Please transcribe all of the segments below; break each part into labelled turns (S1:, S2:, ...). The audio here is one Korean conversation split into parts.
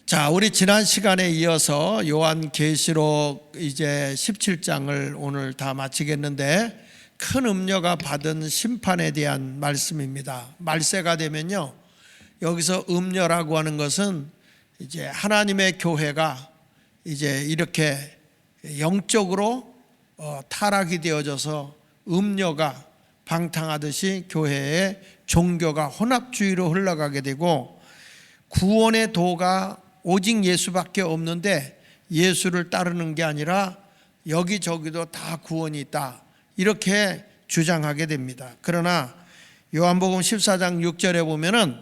S1: 자, 우리 지난 시간에 이어서 요한계시록 이제 17장을 오늘 다 마치겠는데, 큰 음녀가 받은 심판에 대한 말씀입니다. 말세가 되면요, 여기서 음녀라고 하는 것은 이제 하나님의 교회가 이제 이렇게 영적으로 타락이 되어져서 음녀가 방탕하듯이 교회의 종교가 혼합주의로 흘러가게 되고, 구원의 도가 오직 예수밖에 없는데 예수를 따르는 게 아니라 여기저기도 다 구원이 있다, 이렇게 주장하게 됩니다. 그러나 요한복음 14장 6절에 보면은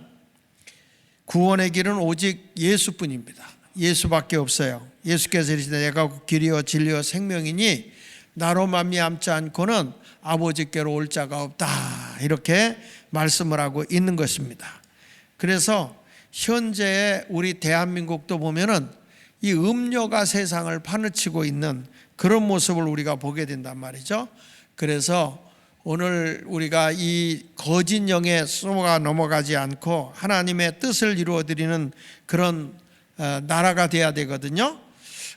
S1: 구원의 길은 오직 예수뿐입니다. 예수밖에 없어요. 예수께서 이르시되 내가 길이요 진리요 생명이니 나로 말미암지 않고는 아버지께로 올 자가 없다, 이렇게 말씀을 하고 있는 것입니다. 그래서 현재 우리 대한민국도 보면은 이 음녀가 세상을 파헤치고 있는 그런 모습을 우리가 보게 된단 말이죠. 그래서 오늘 우리가 이 거짓 영에 쏘가 넘어가지 않고 하나님의 뜻을 이루어드리는 그런 나라가 돼야 되거든요.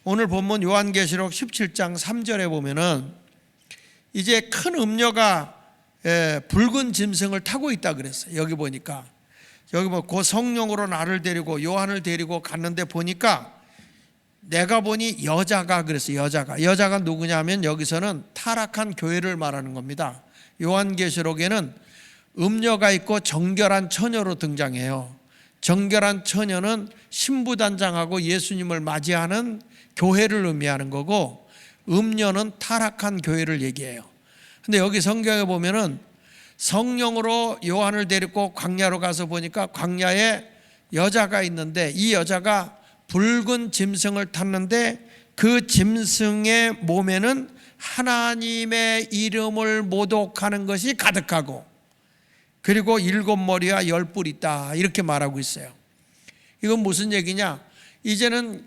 S1: 오늘 본문 요한계시록 17장 3절에 보면은 이제 큰 음녀가 붉은 짐승을 타고 있다 그랬어요. 여기 보니까 여기 뭐 그 성령으로 나를 데리고 요한을 데리고 갔는데 보니까 내가 보니 여자가 그랬어요. 여자가 누구냐면 여기서는 타락한 교회를 말하는 겁니다. 요한계시록에는 음녀가 있고 정결한 처녀로 등장해요. 정결한 처녀는 신부단장하고 예수님을 맞이하는 교회를 의미하는 거고, 음녀는 타락한 교회를 얘기해요. 근데 여기 성경에 보면은 성령으로 요한을 데리고 광야로 가서 보니까 광야에 여자가 있는데, 이 여자가 붉은 짐승을 탔는데 그 짐승의 몸에는 하나님의 이름을 모독하는 것이 가득하고, 그리고 7머리와 10뿔 있다, 이렇게 말하고 있어요. 이건 무슨 얘기냐? 이제는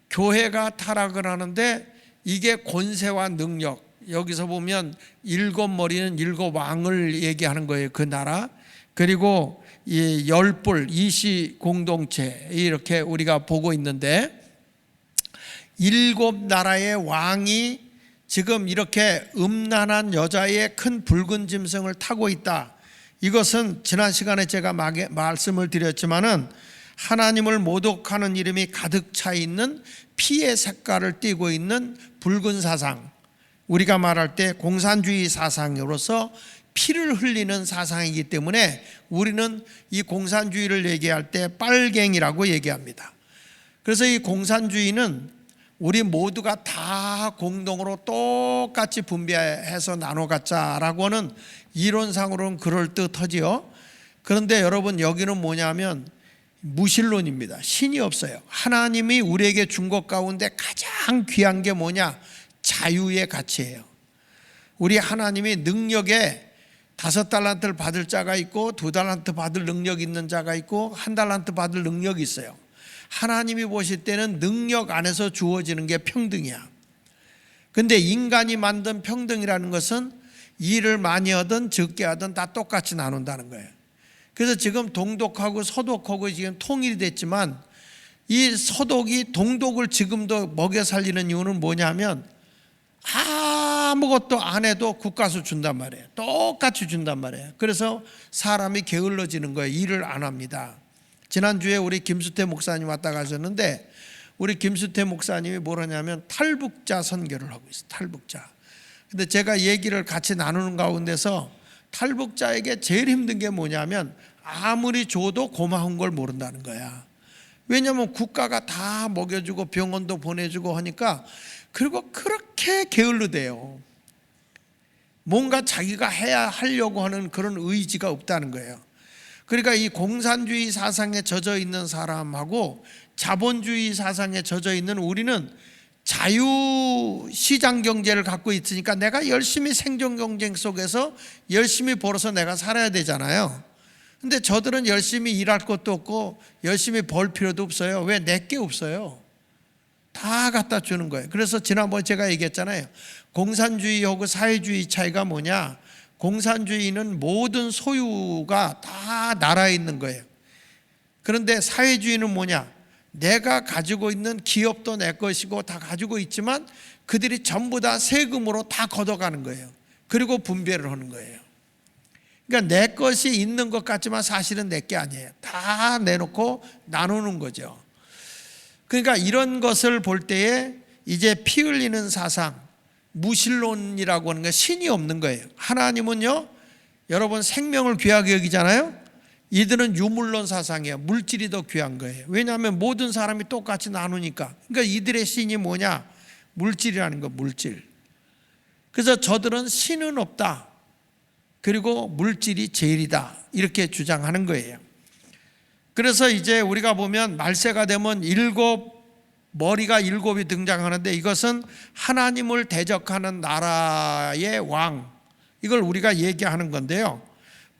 S1: 교회가 타락을 하는데 이게 권세와 능력, 여기서 보면 7머리는 7왕을 얘기하는 거예요. 그 나라. 그리고 이 10뿔, 이시 공동체, 이렇게 우리가 보고 있는데 7나라의 왕이 지금 이렇게 음란한 여자의 큰 붉은 짐승을 타고 있다. 이것은 지난 시간에 제가 말씀을 드렸지만은 하나님을 모독하는 이름이 가득 차 있는 피의 색깔을 띠고 있는 붉은 사상, 우리가 말할 때 공산주의 사상으로서 피를 흘리는 사상이기 때문에 우리는 이 공산주의를 얘기할 때 빨갱이라고 얘기합니다. 그래서 이 공산주의는 우리 모두가 다 공동으로 똑같이 분배해서 나눠 갖자라고 하는 이론상으로는 그럴듯하지요. 그런데 여러분, 여기는 뭐냐면 무신론입니다. 신이 없어요. 하나님이 우리에게 준 것 가운데 가장 귀한 게 뭐냐? 자유의 가치예요. 우리 하나님이 능력에 5달란트를 받을 자가 있고 2달란트 받을 능력 있는 자가 있고 1달란트 받을 능력이 있어요. 하나님이 보실 때는 능력 안에서 주어지는 게 평등이야. 근데 인간이 만든 평등이라는 것은 일을 많이 하든 적게 하든 다 똑같이 나눈다는 거예요. 그래서 지금 동독하고 서독하고 지금 통일이 됐지만 이 서독이 동독을 지금도 먹여 살리는 이유는 뭐냐면 아무것도 안 해도 국가수 준단 말이에요. 똑같이 준단 말이에요. 그래서 사람이 게을러지는 거예요. 일을 안 합니다. 지난주에 우리 김수태 목사님 왔다 가셨는데, 우리 김수태 목사님이 뭐라냐면 탈북자 선교를 하고 있어요. 탈북자. 근데 제가 얘기를 같이 나누는 가운데서 탈북자에게 제일 힘든 게 뭐냐면 아무리 줘도 고마운 걸 모른다는 거야. 왜냐하면 국가가 다 먹여주고 병원도 보내주고 하니까, 그리고 그렇게 게을르대요. 뭔가 자기가 해야 하려고 하는 그런 의지가 없다는 거예요. 그러니까 이 공산주의 사상에 젖어 있는 사람하고 자본주의 사상에 젖어 있는 우리는 자유시장 경제를 갖고 있으니까 내가 열심히 생존 경쟁 속에서 열심히 벌어서 내가 살아야 되잖아요. 근데 저들은 열심히 일할 것도 없고 열심히 벌 필요도 없어요. 왜? 내게 없어요. 다 갖다 주는 거예요. 그래서 지난번에 제가 얘기했잖아요. 공산주의하고 사회주의 차이가 뭐냐? 공산주의는 모든 소유가 다 나라에 있는 거예요. 그런데 사회주의는 뭐냐? 내가 가지고 있는 기업도 내 것이고 다 가지고 있지만 그들이 전부 다 세금으로 다 걷어가는 거예요. 그리고 분배를 하는 거예요. 그러니까 내 것이 있는 것 같지만 사실은 내 게 아니에요. 다 내놓고 나누는 거죠. 그러니까 이런 것을 볼 때에 이제 피 흘리는 사상, 무신론이라고 하는 게 신이 없는 거예요. 하나님은요, 여러분 생명을 귀하게 여기잖아요. 이들은 유물론 사상이에요. 물질이 더 귀한 거예요. 왜냐하면 모든 사람이 똑같이 나누니까. 그러니까 이들의 신이 뭐냐? 물질이라는 거, 물질. 그래서 저들은 신은 없다. 그리고 물질이 제일이다. 이렇게 주장하는 거예요. 그래서 이제 우리가 보면 말세가 되면 머리가 일곱이 등장하는데 이것은 하나님을 대적하는 나라의 왕, 이걸 우리가 얘기하는 건데요.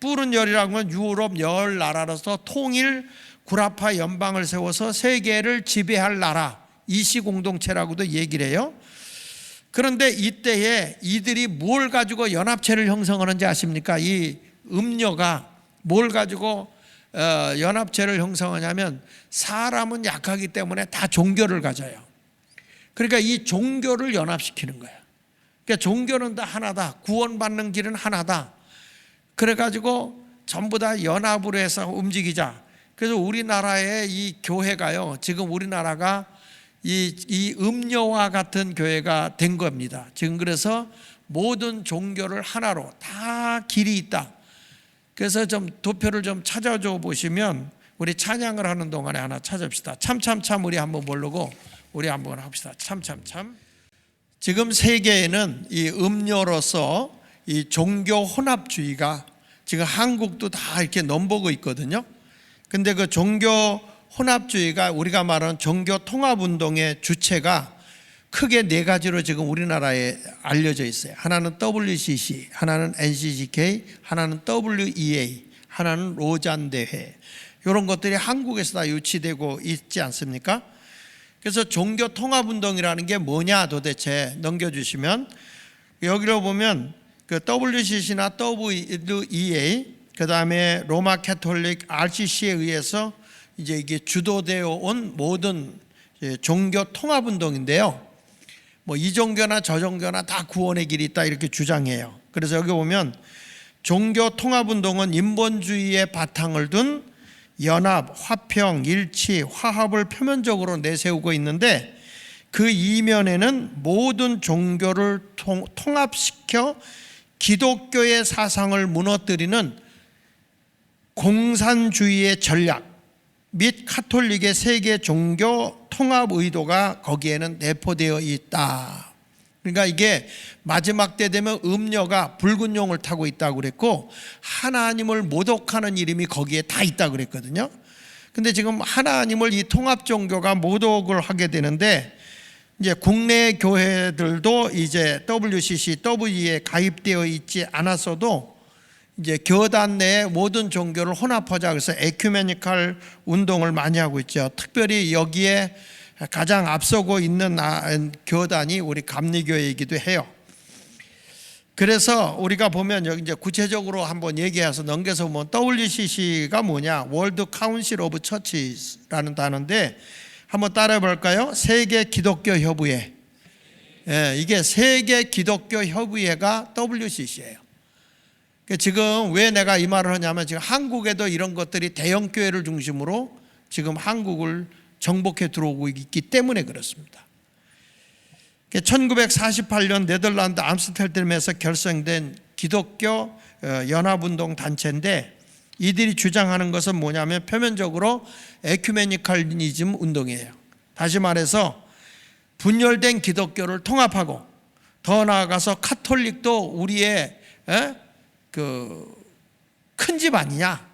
S1: 푸른 열이라는 건 유럽 열 나라로서 통일 구라파 연방을 세워서 세계를 지배할 나라, 이시공동체라고도 얘기를 해요. 그런데 이때에 이들이 뭘 가지고 연합체를 형성하는지 아십니까? 이 음녀가 뭘 가지고 연합체를 형성하냐면, 사람은 약하기 때문에 다 종교를 가져요. 그러니까 이 종교를 연합시키는 거예요. 그러니까 종교는 다 하나다. 구원받는 길은 하나다. 그래가지고 전부 다 연합으로 해서 움직이자. 그래서 우리나라의 이 교회가요, 지금 우리나라가 이 음녀와 같은 교회가 된 겁니다. 지금 그래서 모든 종교를 하나로 다 길이 있다. 그래서 좀 도표를 좀 찾아줘 보시면 우리 찬양을 하는 동안에 하나 찾읍시다. 참참참 우리 한번 모르고 우리 한번 합시다. 참참참. 지금 세계에는 이 음료로서 이 종교 혼합주의가 지금 한국도 다 이렇게 넘보고 있거든요. 근데 그 종교 혼합주의가 우리가 말하는 종교 통합운동의 주체가 크게 네 가지로 지금 우리나라에 알려져 있어요. 하나는 WCC, 하나는 NCCK, 하나는 WEA, 하나는 로잔 대회. 이런 것들이 한국에서 다 유치되고 있지 않습니까? 그래서 종교 통합운동이라는 게 뭐냐 도대체 넘겨주시면, 여기로 보면 그 WCC나 WEA, 그 다음에 로마 캐톨릭 RCC에 의해서 이제 이게 주도되어 온 모든 종교 통합운동인데요. 뭐 이 종교나 저 종교나 다 구원의 길이 있다 이렇게 주장해요. 그래서 여기 보면 종교 통합운동은 인본주의의 바탕을 둔 연합, 화평, 일치, 화합을 표면적으로 내세우고 있는데, 그 이면에는 모든 종교를 통합시켜 기독교의 사상을 무너뜨리는 공산주의의 전략 및 카톨릭의 세계 종교 통합 의도가 거기에는 내포되어 있다. 그러니까 이게 마지막 때 되면 음녀가 붉은 용을 타고 있다고 그랬고, 하나님을 모독하는 이름이 거기에 다 있다고 그랬거든요. 근데 지금 하나님을 이 통합 종교가 모독을 하게 되는데, 이제 국내 교회들도 이제 WCC, WE에 가입되어 있지 않았어도 이제 교단 내에 모든 종교를 혼합하자 그래서 에큐메니컬 운동을 많이 하고 있죠. 특별히 여기에 가장 앞서고 있는 교단이 우리 감리교회이기도 해요. 그래서 우리가 보면 여기 이제 구체적으로 한번 얘기해서 넘겨서 보면 WCC가 뭐냐? 월드 카운실 오브 처치라는 단어인데 한번 따라해 볼까요? 세계 기독교 협의회. 이게 세계 기독교 협의회가 WCC예요. 지금 왜 내가 이 말을 하냐면, 지금 한국에도 이런 것들이 대형 교회를 중심으로 지금 한국을 정복해 들어오고 있기 때문에 그렇습니다. 1948년 네덜란드 암스테르담에서 결성된 기독교 연합운동 단체인데, 이들이 주장하는 것은 뭐냐면 표면적으로 에큐메니컬리즘 운동이에요. 다시 말해서 분열된 기독교를 통합하고, 더 나아가서 카톨릭도 우리의 큰 집 아니냐?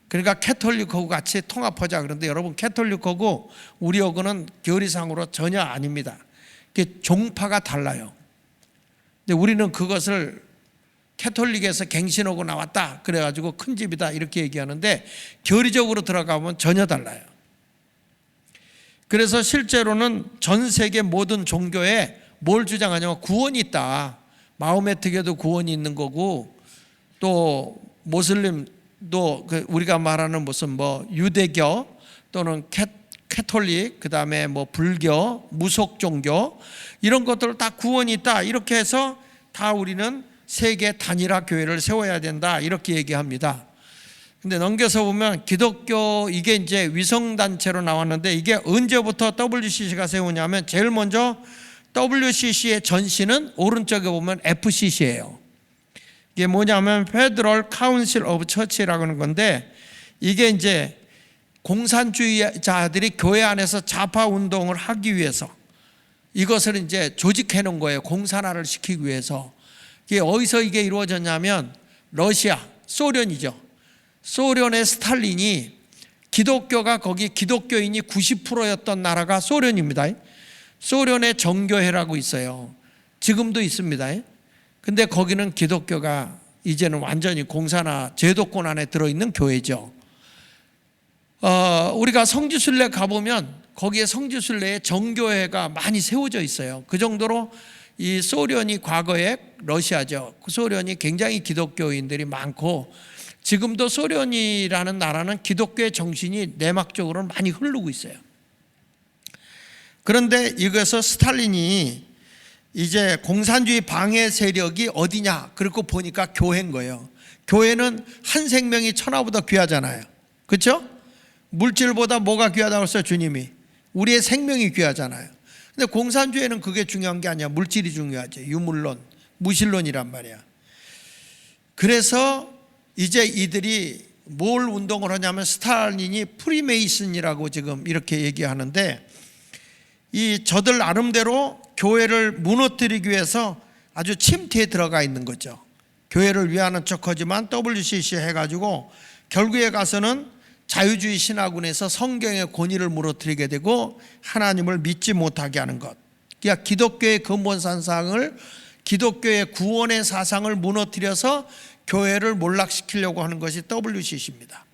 S1: 그러니까 캐톨릭하고 같이 통합하자. 그런데 여러분, 캐톨릭하고 우리하고는 교리상으로 전혀 아닙니다. 종파가 달라요. 근데 우리는 그것을 캐톨릭에서 갱신하고 나왔다 그래가지고 큰 집이다 이렇게 얘기하는데, 교리적으로 들어가면 전혀 달라요. 그래서 실제로는 전 세계 모든 종교에 뭘 주장하냐면 구원이 있다. 마호메트교도 구원이 있는 거고, 또 모슬림도 우리가 말하는 무슨 뭐 유대교 또는 캐톨릭, 그 다음에 뭐 불교, 무속 종교 이런 것들 다 구원이 있다 이렇게 해서 다 우리는 세계 단일화 교회를 세워야 된다 이렇게 얘기합니다. 근데 넘겨서 보면 기독교 이게 이제 위성단체로 나왔는데 이게 언제부터 WCC가 세우냐면 제일 먼저 WCC의 전신은 오른쪽에 보면 FCC예요. 이게 뭐냐면 Federal Council of Church라고 하는 건데 이게 이제 공산주의자들이 교회 안에서 좌파 운동을 하기 위해서 이것을 이제 조직해 놓은 거예요. 공산화를 시키기 위해서. 이게 어디서 이게 이루어졌냐면 러시아, 소련이죠. 소련의 스탈린이 기독교가 거기 기독교인이 90%였던 나라가 소련입니다. 소련의 정교회라고 있어요. 지금도 있습니다. 근데 거기는 기독교가 이제는 완전히 공산화 제도권 안에 들어있는 교회죠. 우리가 성지순례 가보면 거기에 성지순례에 정교회가 많이 세워져 있어요. 그 정도로 이 소련이 과거에 러시아죠. 그 소련이 굉장히 기독교인들이 많고 지금도 소련이라는 나라는 기독교의 정신이 내막적으로 많이 흐르고 있어요. 그런데 이것서 스탈린이 이제 공산주의 방해 세력이 어디냐 그렇고 보니까 교회인 거예요. 교회는 한 생명이 천하보다 귀하잖아요. 그렇죠? 물질보다 뭐가 귀하다고 했어요? 주님이 우리의 생명이 귀하잖아요. 근데 공산주의는 그게 중요한 게 아니야. 물질이 중요하지. 유물론, 무신론이란 말이야. 그래서 이제 이들이 뭘 운동을 하냐면 스탈린이 프리메이슨이라고 지금 이렇게 얘기하는데 이 저들 나름대로 교회를 무너뜨리기 위해서 아주 침투에 들어가 있는 거죠. 교회를 위하는 척하지만 WCC 해가지고 결국에 가서는 자유주의 신화군에서 성경의 권위를 무너뜨리게 되고 하나님을 믿지 못하게 하는 것. 그러니까 기독교의 근본 사상을 기독교의 구원의 사상을 무너뜨려서 교회를 몰락시키려고 하는 것이 WCC입니다.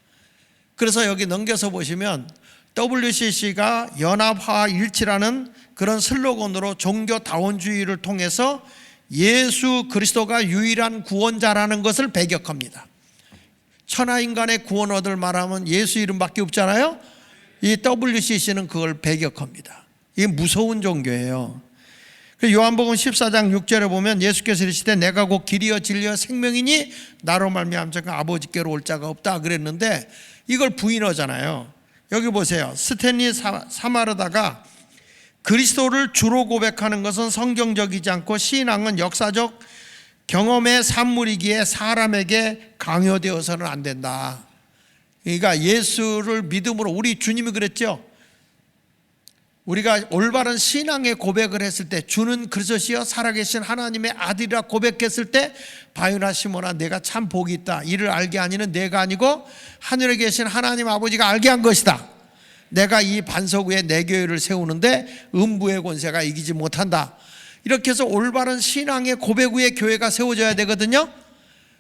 S1: 그래서 여기 넘겨서 보시면 WCC가 연합화 일치라는 그런 슬로건으로 종교다원주의를 통해서 예수 그리스도가 유일한 구원자라는 것을 배격합니다. 천하인간의 구원 얻을 말하면 예수 이름밖에 없잖아요. 이 WCC는 그걸 배격합니다. 이게 무서운 종교예요. 요한복음 14장 6절에 보면 예수께서 이르시되 내가 곧 길이요 진리요 생명이니 나로 말미암아 아버지께로 올 자가 없다 그랬는데 이걸 부인하잖아요. 여기 보세요. 스탠리 사마르다가 그리스도를 주로 고백하는 것은 성경적이지 않고 신앙은 역사적 경험의 산물이기에 사람에게 강요되어서는 안 된다. 그러니까 예수를 믿음으로 우리 주님이 그랬죠. 우리가 올바른 신앙의 고백을 했을 때 주는 그리스도시여 살아계신 하나님의 아들이라 고백했을 때 바요나 시몬아 내가 참 복이 있다. 이를 알게 하니는 내가 아니고 하늘에 계신 하나님 아버지가 알게 한 것이다. 내가 이 반석 위에 내 교회를 세우는데 음부의 권세가 이기지 못한다. 이렇게 해서 올바른 신앙의 고백 위에 교회가 세워져야 되거든요.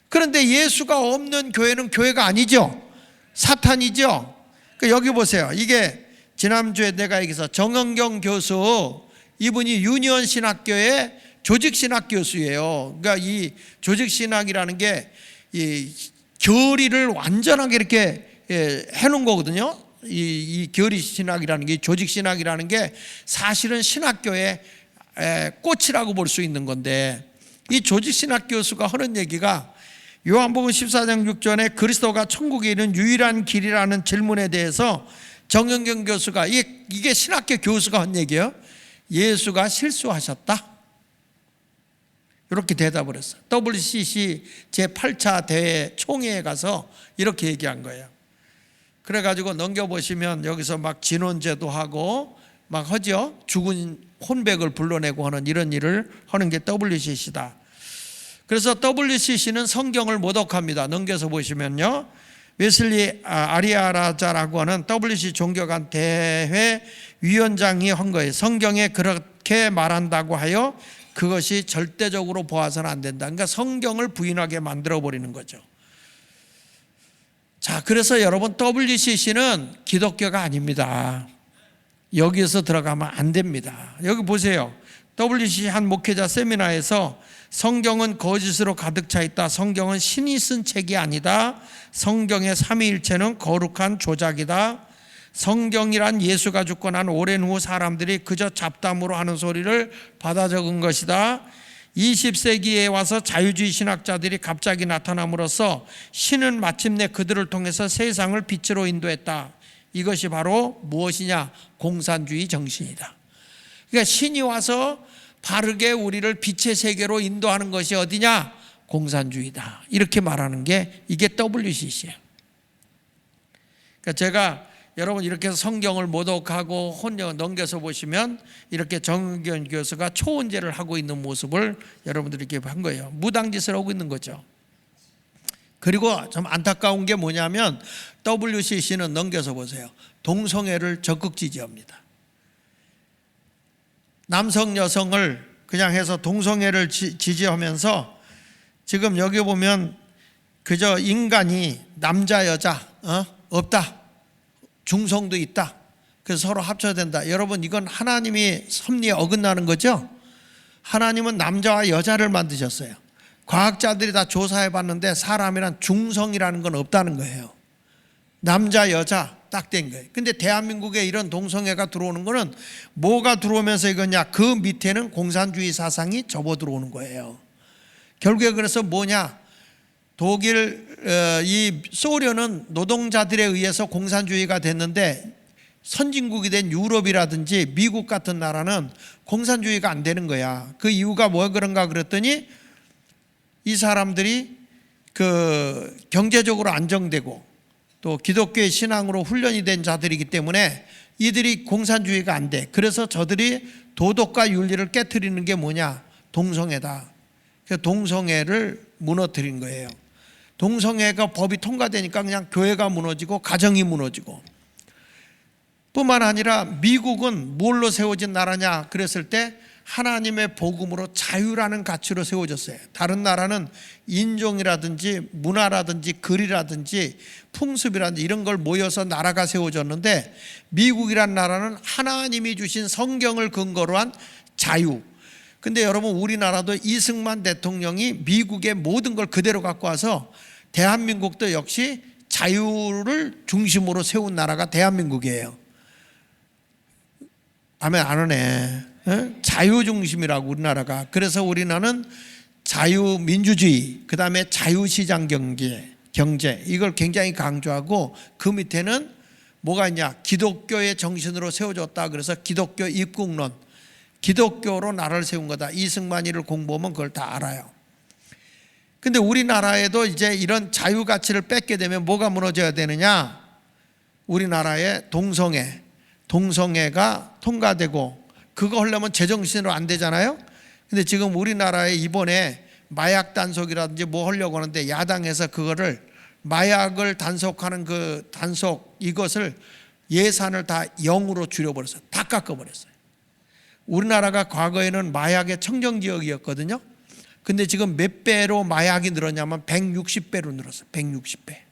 S1: 그런데 예수가 없는 교회는 교회가 아니죠. 사탄이죠. 여기 보세요. 이게 지난주에 내가 얘기해서 정은경 교수, 이분이 유니온 신학교의 조직신학 교수예요. 그러니까 이 조직신학이라는 게 이 교리를 완전하게 이렇게 해놓은 거거든요. 이 교리신학이라는 게 조직신학이라는 게 사실은 신학교의 꽃이라고 볼 수 있는 건데 이 조직신학 교수가 하는 얘기가 요한복음 14장 6절에 그리스도가 천국에 이르는 유일한 길이라는 질문에 대해서 정영경 교수가 이게 신학교 교수가 한 얘기예요. 예수가 실수하셨다. 이렇게 대답을 했어요. WCC 제8차 대회 총회에 가서 이렇게 얘기한 거예요. 그래가지고 넘겨보시면 여기서 막 진원제도 하고 막 하죠. 죽은 혼백을 불러내고 하는 이런 일을 하는 게 WCC다. 그래서 WCC는 성경을 모독합니다. 넘겨서 보시면요. 웨슬리 아리아라자라고 하는 WCC 종교관 대회 위원장이 한 거예요. 성경에 그렇게 말한다고 하여 그것이 절대적으로 보아서는 안 된다. 그러니까 성경을 부인하게 만들어버리는 거죠. 자, 그래서 여러분 WCC는 기독교가 아닙니다. 여기에서 들어가면 안 됩니다. 여기 보세요. WCC 한 목회자 세미나에서 성경은 거짓으로 가득 차 있다. 성경은 신이 쓴 책이 아니다. 성경의 삼위일체는 거룩한 조작이다. 성경이란 예수가 죽고 난 오랜 후 사람들이 그저 잡담으로 하는 소리를 받아 적은 것이다. 20세기에 와서 자유주의 신학자들이 갑자기 나타남으로써 신은 마침내 그들을 통해서 세상을 빛으로 인도했다. 이것이 바로 무엇이냐? 공산주의 정신이다. 그러니까 신이 와서 바르게 우리를 빛의 세계로 인도하는 것이 어디냐? 공산주의다. 이렇게 말하는 게 이게 WCC예요. 그러니까 제가 여러분 이렇게 해서 성경을 모독하고 혼령 넘겨서 보시면 이렇게 정의견 교수가 초혼제를 하고 있는 모습을 여러분들이 이렇게 한 거예요. 무당짓을 하고 있는 거죠. 그리고 좀 안타까운 게 뭐냐면 WCC는 넘겨서 보세요. 동성애를 적극 지지합니다. 남성 여성을 그냥 해서 동성애를 지지하면서 지금 여기 보면 그저 인간이 남자 여자 없다. 중성도 있다. 그래서 서로 합쳐야 된다. 여러분 이건 하나님이 섭리에 어긋나는 거죠. 하나님은 남자와 여자를 만드셨어요. 과학자들이 다 조사해 봤는데 사람이란 중성이라는 건 없다는 거예요. 남자 여자 딱 된 거예요. 근데 대한민국에 이런 동성애가 들어오는 거는 뭐가 들어오면서 이거냐? 그 밑에는 공산주의 사상이 접어 들어오는 거예요. 결국에 그래서 뭐냐? 독일 이 소련은 노동자들에 의해서 공산주의가 됐는데 선진국이 된 유럽이라든지 미국 같은 나라는 공산주의가 안 되는 거야. 그 이유가 뭐 그런가 그랬더니 이 사람들이 그 경제적으로 안정되고 또 기독교의 신앙으로 훈련이 된 자들이기 때문에 이들이 공산주의가 안 돼. 그래서 저들이 도덕과 윤리를 깨트리는 게 뭐냐? 동성애다. 그래서 동성애를 무너뜨린 거예요. 동성애가 법이 통과되니까 그냥 교회가 무너지고 가정이 무너지고, 뿐만 아니라 미국은 뭘로 세워진 나라냐 그랬을 때 하나님의 복음으로 자유라는 가치로 세워졌어요. 다른 나라는 인종이라든지 문화라든지 글이라든지 풍습이라든지 이런 걸 모여서 나라가 세워졌는데 미국이란 나라는 하나님이 주신 성경을 근거로 한 자유. 근데 여러분 우리나라도 이승만 대통령이 미국의 모든 걸 그대로 갖고 와서 대한민국도 역시 자유를 중심으로 세운 나라가 대한민국이에요. 아멘 안 하네. 자유 중심이라고 우리나라가. 그래서 우리나라는 자유민주주의, 그 다음에 자유시장 경제 이걸 굉장히 강조하고 그 밑에는 뭐가 있냐? 기독교의 정신으로 세워졌다. 그래서 기독교 입국론, 기독교로 나라를 세운 거다. 이승만이를 공부하면 그걸 다 알아요. 근데 우리나라에도 이제 이런 자유 가치를 뺏게 되면 뭐가 무너져야 되느냐? 우리나라의 동성애가 통과되고, 그거 하려면 제정신으로 안 되잖아요. 근데 지금 우리나라에 이번에 마약 단속이라든지 뭐 하려고 하는데 야당에서 그거를 마약을 단속하는 그 단속 이것을 예산을 다 0으로 줄여버렸어요. 다 깎아버렸어요. 우리나라가 과거에는 마약의 청정지역이었거든요. 근데 지금 몇 배로 마약이 늘었냐면 160배로 늘었어요. 160배.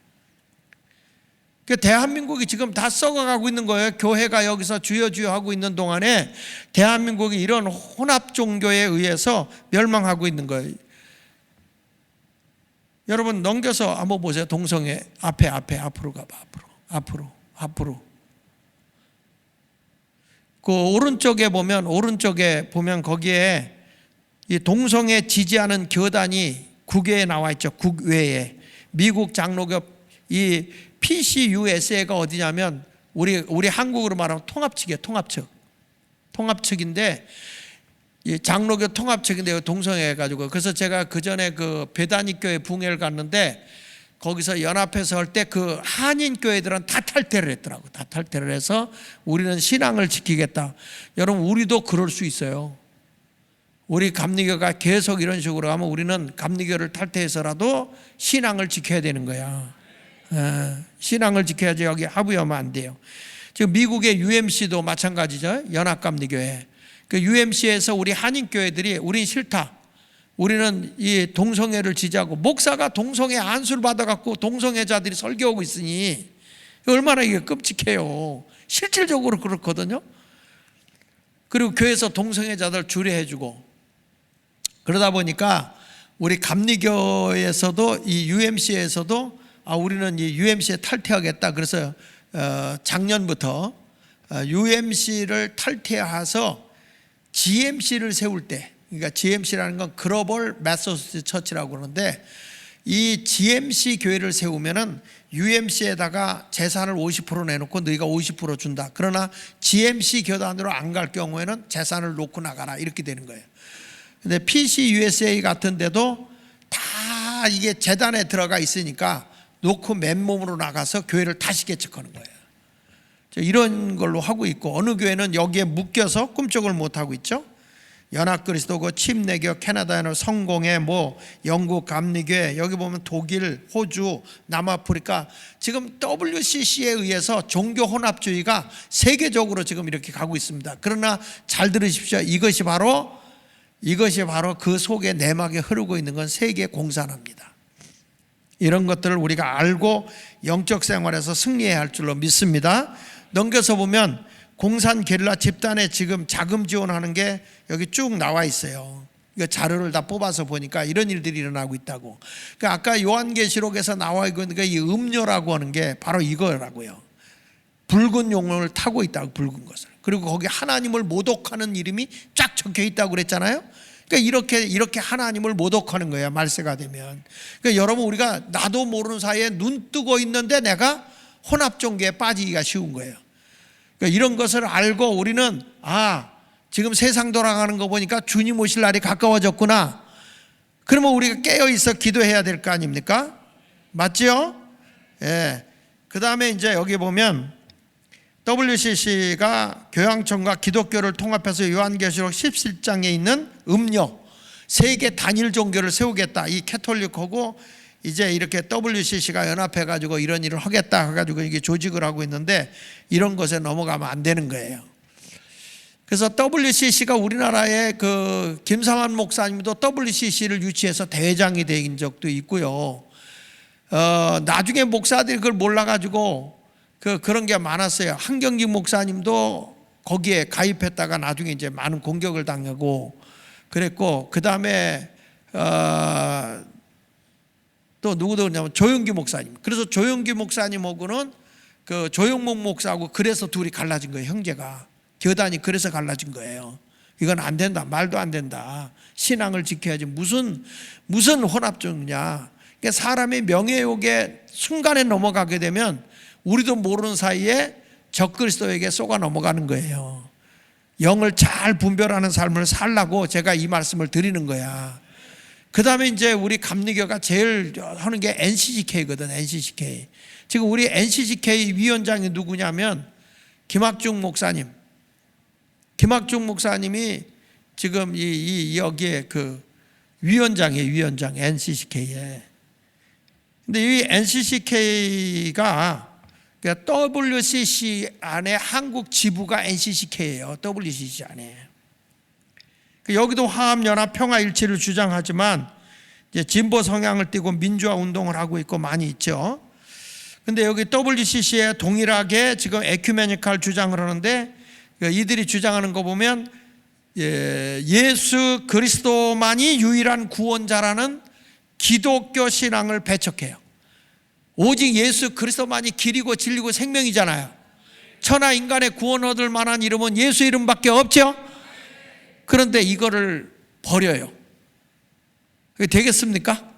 S1: 대한민국이 지금 다 썩어가고 있는 거예요. 교회가 여기서 주여 하고 있는 동안에 대한민국이 이런 혼합 종교에 의해서 멸망하고 있는 거예요. 여러분 넘겨서 한번 보세요. 동성애 앞에 앞으로 가봐. 앞으로. 그 오른쪽에 보면 거기에 이 동성애 지지하는 교단이 국외에 나와 있죠. 국외에. 미국 장로교 이 PCUSA가 어디냐면 우리 한국으로 말하면 통합측이에요. 통합측인데 이 장로교 통합측인데 동성애 가지고. 그래서 제가 그 전에 그 배다니교회 붕해를 갔는데 거기서 연합해서 할 때 그 한인 교회들은 다 탈퇴를 했더라고. 다 탈퇴를 해서 우리는 신앙을 지키겠다. 여러분 우리도 그럴 수 있어요. 우리 감리교가 계속 이런 식으로 하면 우리는 감리교를 탈퇴해서라도 신앙을 지켜야 되는 거야. 신앙을 지켜야지 여기 하부여면 안 돼요. 지금 미국의 UMC도 마찬가지죠. 연합감리교회. 그 UMC에서 우리 한인교회들이 우린 싫다. 우리는 이 동성애를 지지하고, 목사가 동성애 안수를 받아갖고 동성애자들이 설교하고 있으니 얼마나 이게 끔찍해요. 실질적으로 그렇거든요. 그리고 교회에서 동성애자들 주례해주고, 그러다 보니까 우리 감리교에서도 이 UMC에서도 우리는 이 UMC에 탈퇴하겠다. 그래서 작년부터 UMC를 탈퇴해서 GMC를 세울 때, 그러니까 GMC라는 건 글로벌 메소디스트 처치라고 그러는데, 이 GMC 교회를 세우면은 UMC에다가 재산을 50% 내놓고 너희가 50% 준다. 그러나 GMC 교단으로 안 갈 경우에는 재산을 놓고 나가라, 이렇게 되는 거예요. 근데 PCUSA 같은 데도 다 이게 재단에 들어가 있으니까 놓고 맨몸으로 나가서 교회를 다시 개척하는 거예요. 이런 걸로 하고 있고, 어느 교회는 여기에 묶여서 꿈쩍을 못하고 있죠. 연합그리스도교, 침례교, 캐나다의 성공회, 영국 감리교회, 여기 보면 독일, 호주, 남아프리카, 지금 WCC에 의해서 종교 혼합주의가 세계적으로 지금 이렇게 가고 있습니다. 그러나 잘 들으십시오. 이것이 바로 그 속에 내막에 흐르고 있는 건 세계 공산화입니다. 이런 것들을 우리가 알고 영적 생활에서 승리해야 할 줄로 믿습니다. 넘겨서 보면 공산 게릴라 집단에 지금 자금 지원하는 게 여기 쭉 나와 있어요. 이거 자료를 다 뽑아서 보니까 이런 일들이 일어나고 있다고. 그러니까 아까 요한계시록에서 나와 있는 이 음료라고 하는 게 바로 이거라고요. 붉은 용을 타고 있다고, 붉은 것을. 그리고 거기 하나님을 모독하는 이름이 쫙 적혀 있다고 그랬잖아요. 그러니까 이렇게 하나님을 모독하는 거예요, 말세가 되면. 그러니까 여러분, 우리가 나도 모르는 사이에 눈 뜨고 있는데 내가 혼합종교에 빠지기가 쉬운 거예요. 그러니까 이런 것을 알고 우리는 지금 세상 돌아가는 거 보니까 주님 오실 날이 가까워졌구나. 그러면 우리가 깨어있어 기도해야 될 거 아닙니까? 맞죠? 예. 그 다음에 이제 여기 보면 WCC가 교양청과 기독교를 통합해서 요한계시록 17장에 있는 음료, 세계 단일 종교를 세우겠다. 이 캐톨릭하고 이제 이렇게 WCC가 연합해가지고 이런 일을 하겠다 해가지고 이게 조직을 하고 있는데, 이런 것에 넘어가면 안 되는 거예요. 그래서 WCC가 우리나라의 그 김상환 목사님도 WCC를 유치해서 대회장이 된 적도 있고요. 나중에 목사들이 그걸 몰라가지고 그런 게 많았어요. 한경직 목사님도 거기에 가입했다가 나중에 이제 많은 공격을 당하고 그랬고, 그 다음에 또 누구도 그러냐면 조영기 목사님. 그래서 조영기 목사님하고는 그 조영목 목사하고 그래서 둘이 갈라진 거예요, 형제가. 교단이 그래서 갈라진 거예요. 이건 안 된다, 말도 안 된다. 신앙을 지켜야지. 무슨 혼합종이냐. 그러니까 사람의 명예욕에 순간에 넘어가게 되면 우리도 모르는 사이에 적그리스도에게 쏘가 넘어가는 거예요. 영을 잘 분별하는 삶을 살라고 제가 이 말씀을 드리는 거야. 그 다음에 이제 우리 감리교가 제일 하는 게 NCCK거든, NCCK. 지금 우리 NCCK 위원장이 누구냐면 김학중 목사님. 김학중 목사님이 지금 여기에 그 위원장이에요, 위원장, NCCK에. 근데 이 NCCK가 WCC 안에 한국 지부가 NCCK예요. WCC 안에. 여기도 화합연합 평화일치를 주장하지만 이제 진보 성향을 띠고 민주화 운동을 하고 있고 많이 있죠. 근데 여기 WCC에 동일하게 지금 에큐메니칼 주장을 하는데, 이들이 주장하는 거 보면 예수 그리스도만이 유일한 구원자라는 기독교 신앙을 배척해요. 오직 예수 그리스도만이 길이고 진리고 생명이잖아요. 천하 인간의 구원 얻을 만한 이름은 예수 이름밖에 없죠. 그런데 이거를 버려요. 그게 되겠습니까?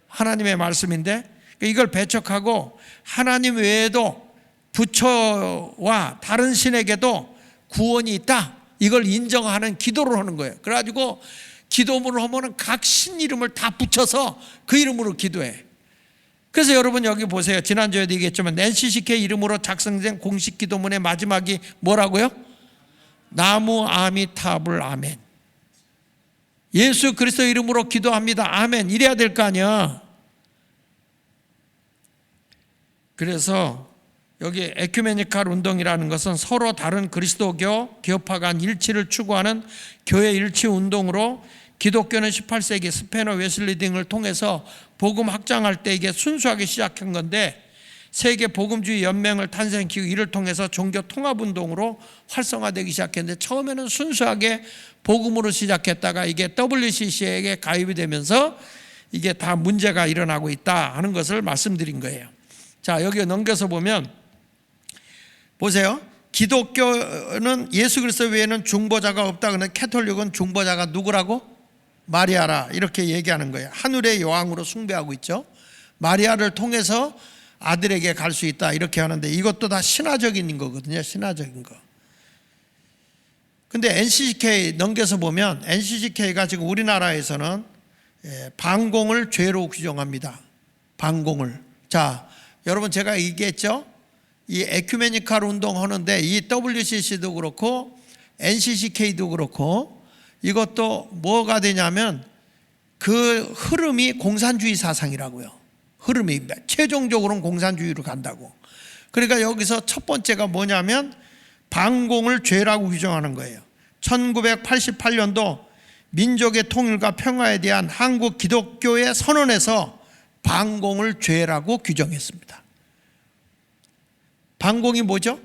S1: 하나님의 말씀인데 이걸 배척하고 하나님 외에도 부처와 다른 신에게도 구원이 있다, 이걸 인정하는 기도를 하는 거예요. 그래가지고 기도문을 하면 각 신 이름을 다 붙여서 그 이름으로 기도해. 그래서 여러분 여기 보세요. 지난주에도 얘기했지만 NCCK 이름으로 작성된 공식 기도문의 마지막이 뭐라고요? 나무 아미타불 아멘. 예수 그리스도 이름으로 기도합니다, 아멘. 이래야 될 거 아니야. 그래서 여기 에큐메니칼 운동이라는 것은 서로 다른 그리스도교 교파 간 일치를 추구하는 교회 일치 운동으로, 기독교는 18세기 스페너 웨슬리 등을 통해서 복음 확장할 때 이게 순수하게 시작한 건데, 세계 복음주의 연맹을 탄생시키고 이를 통해서 종교 통합 운동으로 활성화되기 시작했는데, 처음에는 순수하게 복음으로 시작했다가 이게 WCC에게 가입이 되면서 이게 다 문제가 일어나고 있다 하는 것을 말씀드린 거예요. 자, 여기 넘겨서 보면 보세요. 기독교는 예수 그리스도 외에는 중보자가 없다. 그러는 캐톨릭은 중보자가 누구라고? 마리아라 이렇게 얘기하는 거예요. 하늘의 여왕으로 숭배하고 있죠. 마리아를 통해서 아들에게 갈 수 있다 이렇게 하는데 이것도 다 신화적인 거거든요. 신화적인 거. 근데 NCCK 넘겨서 보면 NCCK가 지금 우리나라에서는 방공을 죄로 규정합니다. 방공을. 자, 여러분 제가 얘기했죠. 이 에큐메니칼 운동하는데 이 WCC도 그렇고 NCCK도 그렇고 이것도 뭐가 되냐면 그 흐름이 공산주의 사상이라고요. 흐름이 최종적으로는 공산주의로 간다고. 그러니까 여기서 첫 번째가 뭐냐면 방공을 죄라고 규정하는 거예요. 1988년도 민족의 통일과 평화에 대한 한국 기독교의 선언에서 방공을 죄라고 규정했습니다. 방공이 뭐죠?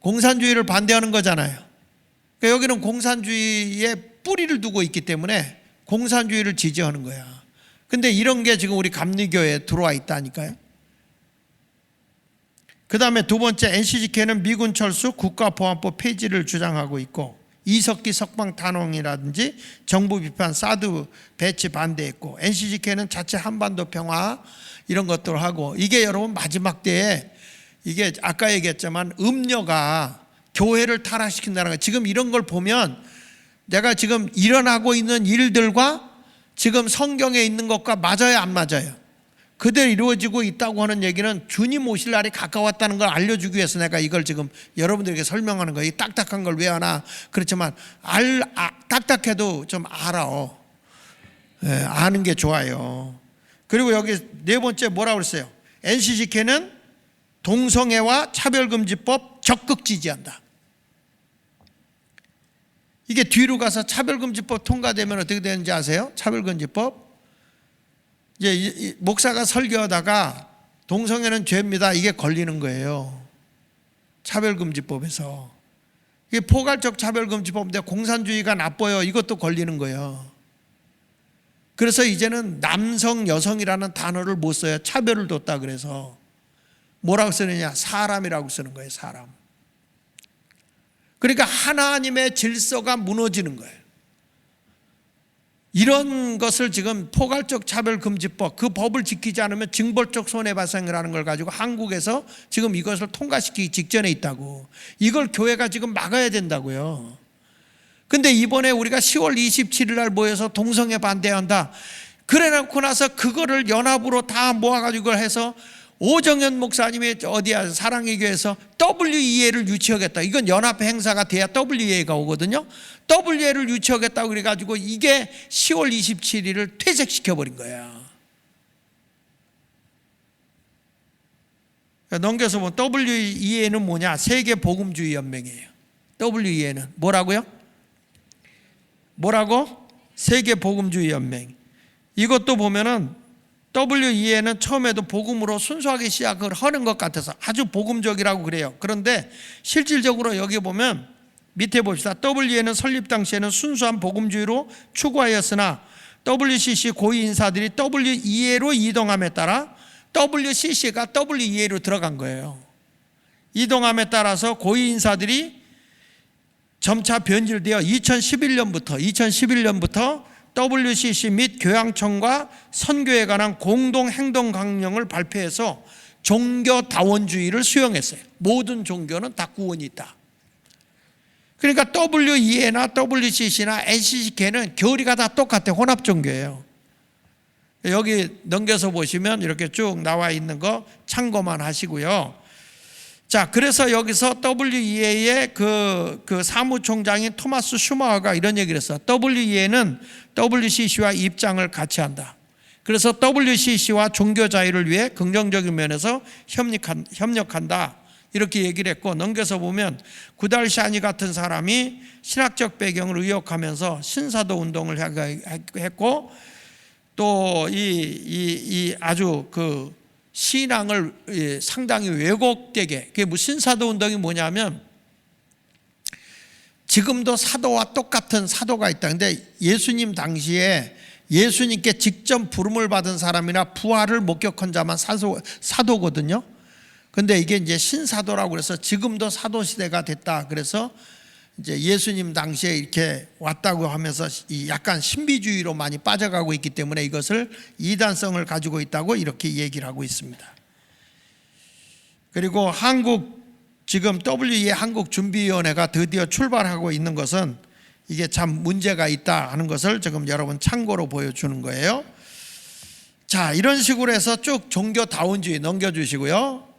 S1: 공산주의를 반대하는 거잖아요. 그러니까 여기는 공산주의에 뿌리를 두고 있기 때문에 공산주의를 지지하는 거야. 근데 이런 게 지금 우리 감리교에 들어와 있다니까요. 그 다음에 두 번째 NCCK는 미군 철수 국가보안법 폐지를 주장하고 있고 이석기 석방 탄원이라든지 정부 비판 사드 배치 반대했고 NCCK는 자체 한반도 평화 이런 것들을 하고 이게 여러분 마지막 때에 이게 아까 얘기했지만 음녀가 교회를 타락시킨다는 거예요. 지금 이런 걸 보면 내가 지금 일어나고 있는 일들과 지금 성경에 있는 것과 맞아요 안 맞아요? 그대로 이루어지고 있다고 하는 얘기는 주님 오실 날이 가까웠다는 걸 알려주기 위해서 내가 이걸 지금 여러분들에게 설명하는 거예요. 이 딱딱한 걸 왜 하나 그렇지만 딱딱해도 좀 알아. 아는 게 좋아요. 그리고 여기 네 번째 뭐라고 그랬어요? NCCK는 동성애와 차별금지법 적극 지지한다. 이게 뒤로 가서 차별금지법 통과되면 어떻게 되는지 아세요? 차별금지법 이제 목사가 설교하다가 동성애는 죄입니다 이게 걸리는 거예요. 차별금지법에서 이게 포괄적 차별금지법인데 공산주의가 나빠요 이것도 걸리는 거예요. 그래서 이제는 남성 여성이라는 단어를 못 써요. 차별을 뒀다. 그래서 뭐라고 쓰느냐? 사람이라고 쓰는 거예요. 사람. 그러니까 하나님의 질서가 무너지는 거예요. 이런 것을 지금 포괄적 차별금지법 그 법을 지키지 않으면 징벌적 손해배상이라는 걸 가지고 한국에서 지금 이것을 통과시키기 직전에 있다고. 이걸 교회가 지금 막아야 된다고요. 근데 이번에 우리가 10월 27일 날 모여서 동성애 반대한다. 그래 놓고 나서 그거를 연합으로 다 모아가지고 해서 오정현 목사님이 어디야 사랑의 교회에서 WEA를 유치하겠다. 이건 연합 행사가 돼야 WEA가 오거든요. WEA를 유치하겠다고 그래가지고 이게 10월 27일을 퇴색시켜버린 거야. 넘겨서 보면 WEA는 뭐냐? 세계복음주의 연맹이에요. WEA는 뭐라고요? 뭐라고? 세계복음주의 연맹. 이것도 보면은 WEA는 처음에도 복음으로 순수하게 시작을 하는 것 같아서 아주 복음적이라고 그래요. 그런데 실질적으로 여기 보면 밑에 봅시다. WEA는 설립 당시에는 순수한 복음주의로 추구하였으나 WCC 고위 인사들이 WEA로 이동함에 따라 WCC가 WEA로 들어간 거예요. 이동함에 따라서 고위 인사들이 점차 변질되어 2011년부터 WCC 및 교양청과 선교에 관한 공동행동 강령을 발표해서 종교다원주의를 수용했어요. 모든 종교는 다 구원이 있다. 그러니까 WEA나 WCC나 NCCK는 교리가 다 똑같아요. 혼합종교예요. 여기 넘겨서 보시면 이렇게 쭉 나와 있는 거 참고만 하시고요. 자, 그래서 여기서 WEA의 그 사무총장인 토마스 슈마허가 이런 얘기를 했어. WEA는 WCC와 입장을 같이 한다. 그래서 WCC와 종교 자유를 위해 긍정적인 면에서 협력한다. 이렇게 얘기를 했고, 넘겨서 보면 구달샤니 같은 사람이 신학적 배경을 의혹하면서 신사도 운동을 했고, 또 이 아주 그 신앙을 상당히 왜곡되게, 그게 무슨 사도 운동이 뭐냐면 지금도 사도와 똑같은 사도가 있다. 근데 예수님 당시에 예수님께 직접 부름을 받은 사람이나 부활을 목격한 자만 사도거든요. 근데 이게 이제 신사도라고 그래서 지금도 사도 시대가 됐다. 그래서 이제 예수님 당시에 이렇게 왔다고 하면서 이 약간 신비주의로 많이 빠져가고 있기 때문에 이것을 이단성을 가지고 있다고 이렇게 얘기를 하고 있습니다. 그리고 지금 WE 한국준비위원회가 드디어 출발하고 있는 것은 이게 참 문제가 있다 하는 것을 지금 여러분 참고로 보여주는 거예요. 자, 이런 식으로 해서 쭉 종교다운주의 넘겨주시고요.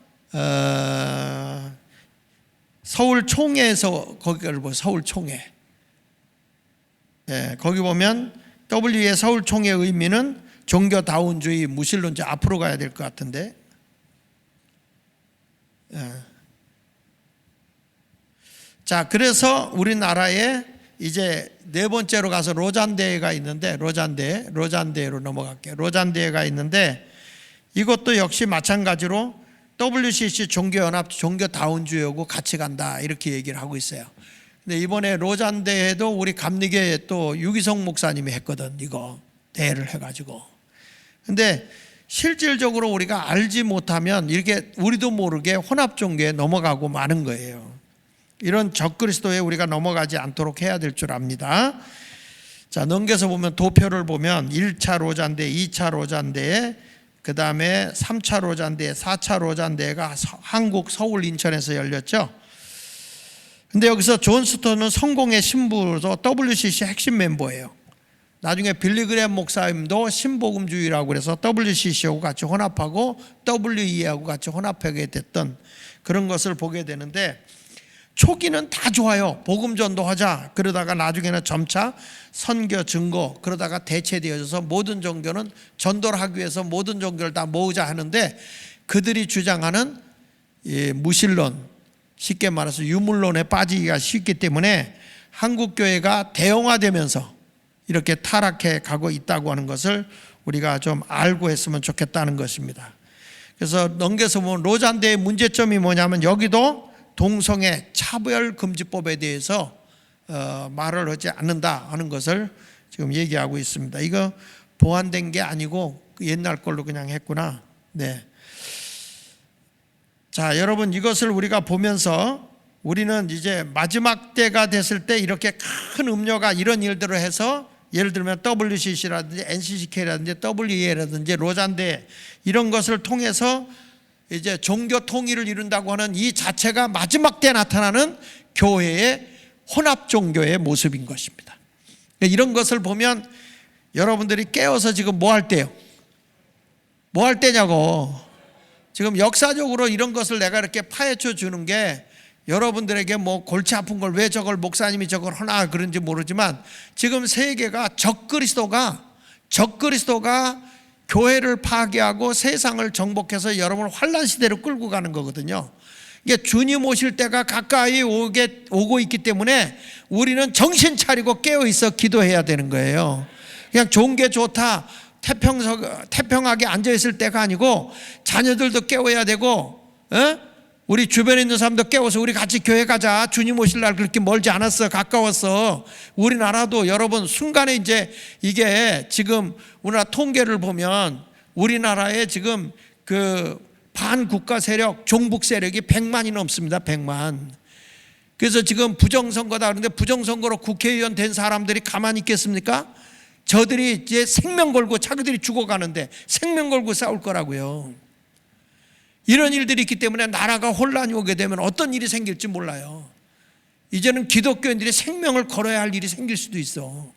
S1: 서울 총회에서 거기를 보세요. 서울 총회. 예, 거기 보면 W의 서울 총회의 의미는 종교다운주의, 무신론자. 앞으로 가야 될 것 같은데. 예. 자, 그래서 우리나라에 이제 네 번째로 가서 로잔대회가 있는데, 로잔대회로 넘어갈게요. 로잔대회가 있는데 이것도 역시 마찬가지로 WCC 종교연합 종교다운주의하고 같이 간다 이렇게 얘기를 하고 있어요. 근데 이번에 로잔대회도 우리 감리교회 또 유기성 목사님이 했거든. 이거 대회를 해가지고. 근데 실질적으로 우리가 알지 못하면 이렇게 우리도 모르게 혼합종교에 넘어가고 마는 거예요. 이런 적그리스도에 우리가 넘어가지 않도록 해야 될 줄 압니다. 자, 넘겨서 보면 도표를 보면 1차 로잔대, 2차 로잔대, 그 다음에 3차 로잔대, 4차 로잔대가 한국 서울 인천에서 열렸죠. 근데 여기서 존 스토는 성공의 신부로 WCC 핵심 멤버예요. 나중에 빌리그램 목사님도 신복음주의라고 그래서 WCC하고 같이 혼합하고 WE하고 같이 혼합하게 됐던 그런 것을 보게 되는데, 초기는 다 좋아요. 복음 전도하자. 그러다가 나중에는 점차 선교 증거, 그러다가 대체되어져서 모든 종교는 전도를 하기 위해서 모든 종교를 다 모으자 하는데, 그들이 주장하는 무신론, 쉽게 말해서 유물론에 빠지기가 쉽기 때문에 한국 교회가 대형화되면서 이렇게 타락해 가고 있다고 하는 것을 우리가 좀 알고 했으면 좋겠다는 것입니다. 그래서 넘겨서 보면 로잔대의 문제점이 뭐냐면, 여기도 동성애 차별금지법에 대해서 말을 하지 않는다 하는 것을 지금 얘기하고 있습니다. 이거 보완된 게 아니고 옛날 걸로 그냥 했구나. 네. 자, 여러분, 이것을 우리가 보면서 우리는 이제 마지막 때가 됐을 때 이렇게 큰 음료가 이런 일들을 해서, 예를 들면 WCC라든지 NCCK라든지 WE라든지 로잔대 이런 것을 통해서 이제 종교 통일을 이룬다고 하는 이 자체가 마지막 때 나타나는 교회의 혼합 종교의 모습인 것입니다. 이런 것을 보면 여러분들이 깨어서 지금 뭐 할 때요? 뭐 할 때냐고. 지금 역사적으로 이런 것을 내가 이렇게 파헤쳐 주는 게 여러분들에게 뭐 골치 아픈 걸 왜 저걸 목사님이 저걸 하나 그런지 모르지만, 지금 세계가 적그리스도가 교회를 파괴하고 세상을 정복해서 여러분을 환란 시대로 끌고 가는 거거든요. 이게 주님 오실 때가 가까이 오고 있기 때문에 우리는 정신 차리고 깨어 있어 기도해야 되는 거예요. 그냥 좋은 게 좋다, 태평하게 앉아 있을 때가 아니고 자녀들도 깨워야 되고, 우리 주변에 있는 사람도 깨워서 우리 같이 교회 가자. 주님 오실 날 그렇게 멀지 않았어. 가까웠어. 우리나라도 여러분 순간에 이제 이게 지금 우리나라 통계를 보면 우리나라에 지금 그 반국가 세력, 종북 세력이 100만이 넘습니다. 100만. 그래서 지금 부정선거다 그러는데 부정선거로 국회의원 된 사람들이 가만히 있겠습니까? 저들이 이제 생명 걸고 자기들이 죽어가는데 생명 걸고 싸울 거라고요. 이런 일들이 있기 때문에 나라가 혼란이 오게 되면 어떤 일이 생길지 몰라요. 이제는 기독교인들이 생명을 걸어야 할 일이 생길 수도 있어.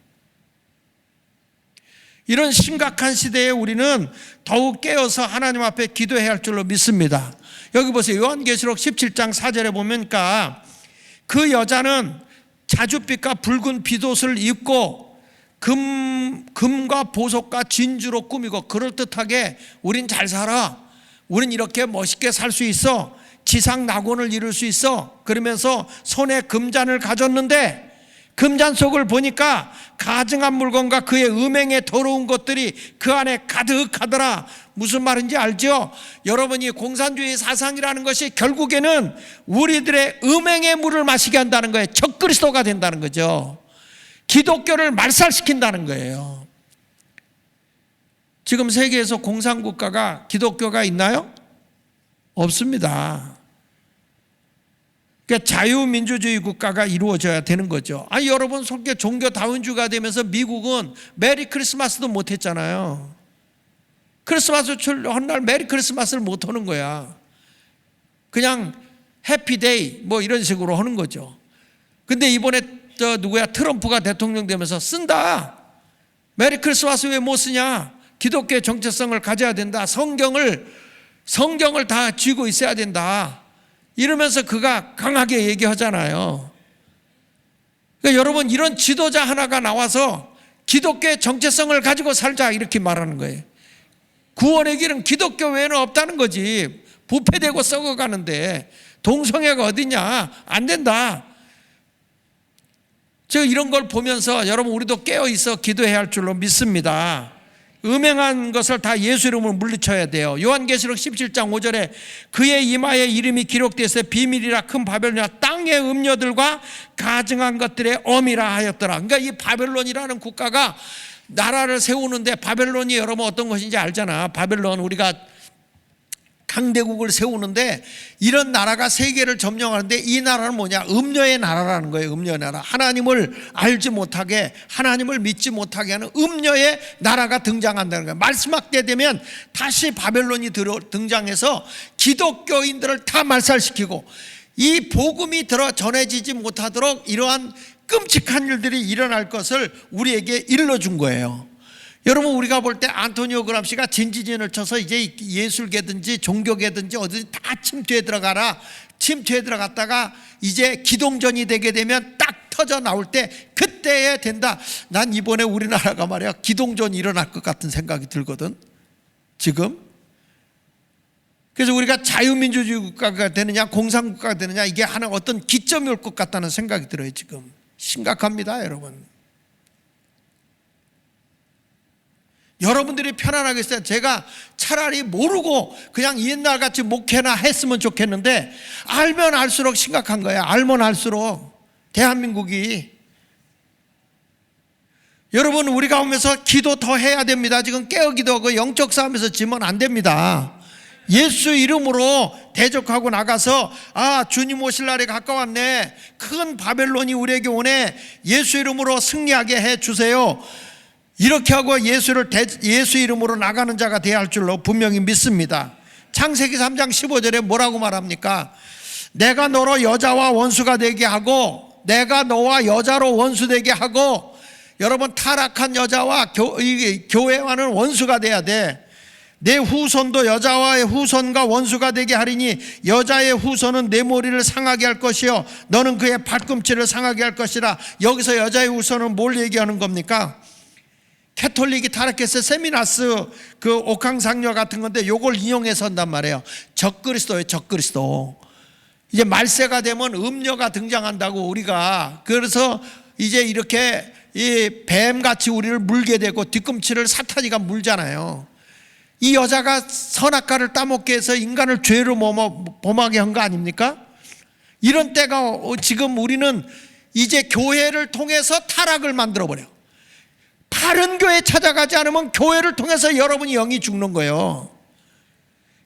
S1: 이런 심각한 시대에 우리는 더욱 깨어서 하나님 앞에 기도해야 할 줄로 믿습니다. 여기 보세요. 요한계시록 17장 4절에 보면 그 여자는 자줏빛과 붉은 빗옷을 입고 금과 보석과 진주로 꾸미고 그럴듯하게 우린 잘 살아. 우린 이렇게 멋있게 살 수 있어. 지상 낙원을 이룰 수 있어. 그러면서 손에 금잔을 가졌는데 금잔 속을 보니까 가증한 물건과 그의 음행에 더러운 것들이 그 안에 가득하더라. 무슨 말인지 알죠? 여러분이 공산주의 사상이라는 것이 결국에는 우리들의 음행의 물을 마시게 한다는 거예요. 적그리스도가 된다는 거죠. 기독교를 말살시킨다는 거예요. 지금 세계에서 공산국가가 기독교가 있나요? 없습니다. 그러니까 자유민주주의 국가가 이루어져야 되는 거죠. 아니 여러분 속에 종교 다원주의가 되면서 미국은 메리 크리스마스도 못했잖아요. 크리스마스 첫날 메리 크리스마스를 못하는 거야. 그냥 해피데이 뭐 이런 식으로 하는 거죠. 근데 이번에 트럼프가 대통령 되면서 쓴다. 메리 크리스마스 왜 못 쓰냐? 기독교의 정체성을 가져야 된다. 성경을 다 쥐고 있어야 된다. 이러면서 그가 강하게 얘기하잖아요. 그러니까 여러분 이런 지도자 하나가 나와서 기독교의 정체성을 가지고 살자 이렇게 말하는 거예요. 구원의 길은 기독교 외에는 없다는 거지. 부패되고 썩어가는데 동성애가 어디냐? 안 된다. 저 이런 걸 보면서 여러분 우리도 깨어있어 기도해야 할 줄로 믿습니다. 음행한 것을 다 예수 이름으로 물리쳐야 돼요. 요한계시록 17장 5절에 그의 이마에 이름이 기록되어 있어 비밀이라 큰 바벨론이라 땅의 음녀들과 가증한 것들의 엄이라 하였더라. 그러니까 이 바벨론이라는 국가가 나라를 세우는데 바벨론이 여러분 어떤 것인지 알잖아. 바벨론 우리가 강대국을 세우는데 이런 나라가 세계를 점령하는데 이 나라는 뭐냐? 음녀의 나라라는 거예요. 음녀의 나라. 하나님을 알지 못하게 하나님을 믿지 못하게 하는 음녀의 나라가 등장한다는 거예요. 말씀할 때 되면 다시 바벨론이 등장해서 기독교인들을 다 말살시키고 이 복음이 전해지지 못하도록 이러한 끔찍한 일들이 일어날 것을 우리에게 일러준 거예요. 여러분 우리가 볼 때 안토니오 그람시가 진지진을 쳐서 이제 예술계든지 종교계든지 어디든지 다 침투에 들어가라. 침투에 들어갔다가 이제 기동전이 되게 되면 딱 터져 나올 때 그때에 된다. 난 이번에 우리나라가 말이야 기동전이 일어날 것 같은 생각이 들거든 지금. 그래서 우리가 자유민주주의 국가가 되느냐 공산국가가 되느냐 이게 하나 어떤 기점이 올 것 같다는 생각이 들어요. 지금 심각합니다 여러분. 여러분들이 편안하게 있어요. 제가 차라리 모르고 그냥 옛날같이 목회나 했으면 좋겠는데 알면 알수록 심각한 거야. 알면 알수록 대한민국이. 여러분 우리가 오면서 기도 더 해야 됩니다. 지금 깨어 기도하고 영적 싸움에서 지면 안 됩니다. 예수 이름으로 대적하고 나가서 주님 오실 날이 가까웠네. 큰 바벨론이 우리에게 오네. 예수 이름으로 승리하게 해주세요. 이렇게 하고 예수 이름으로 나가는 자가 되어야 할 줄로 분명히 믿습니다. 창세기 3장 15절에 뭐라고 말합니까? 내가 너로 여자와 원수가 되게 하고 내가 너와 여자로 원수되게 하고. 여러분 타락한 여자와 교회와는 원수가 돼야 돼. 내 후손도 여자와의 후손과 원수가 되게 하리니 여자의 후손은 내 머리를 상하게 할 것이요 너는 그의 발꿈치를 상하게 할 것이라. 여기서 여자의 후손은 뭘 얘기하는 겁니까? 캐톨릭이 타락해서 세미나스 그 옥황상녀 같은 건데 요걸 이용해서 한단 말이에요. 적그리스도예요. 적그리스도. 이제 말세가 되면 음녀가 등장한다고 우리가. 그래서 이제 이렇게 이 뱀같이 우리를 물게 되고 뒤꿈치를 사탄이가 물잖아요. 이 여자가 선악과를 따먹게 해서 인간을 죄로 범하게 한 거 아닙니까? 이런 때가 지금 우리는 이제 교회를 통해서 타락을 만들어버려. 다른 교회 찾아가지 않으면 교회를 통해서 여러분이 영이 죽는 거예요.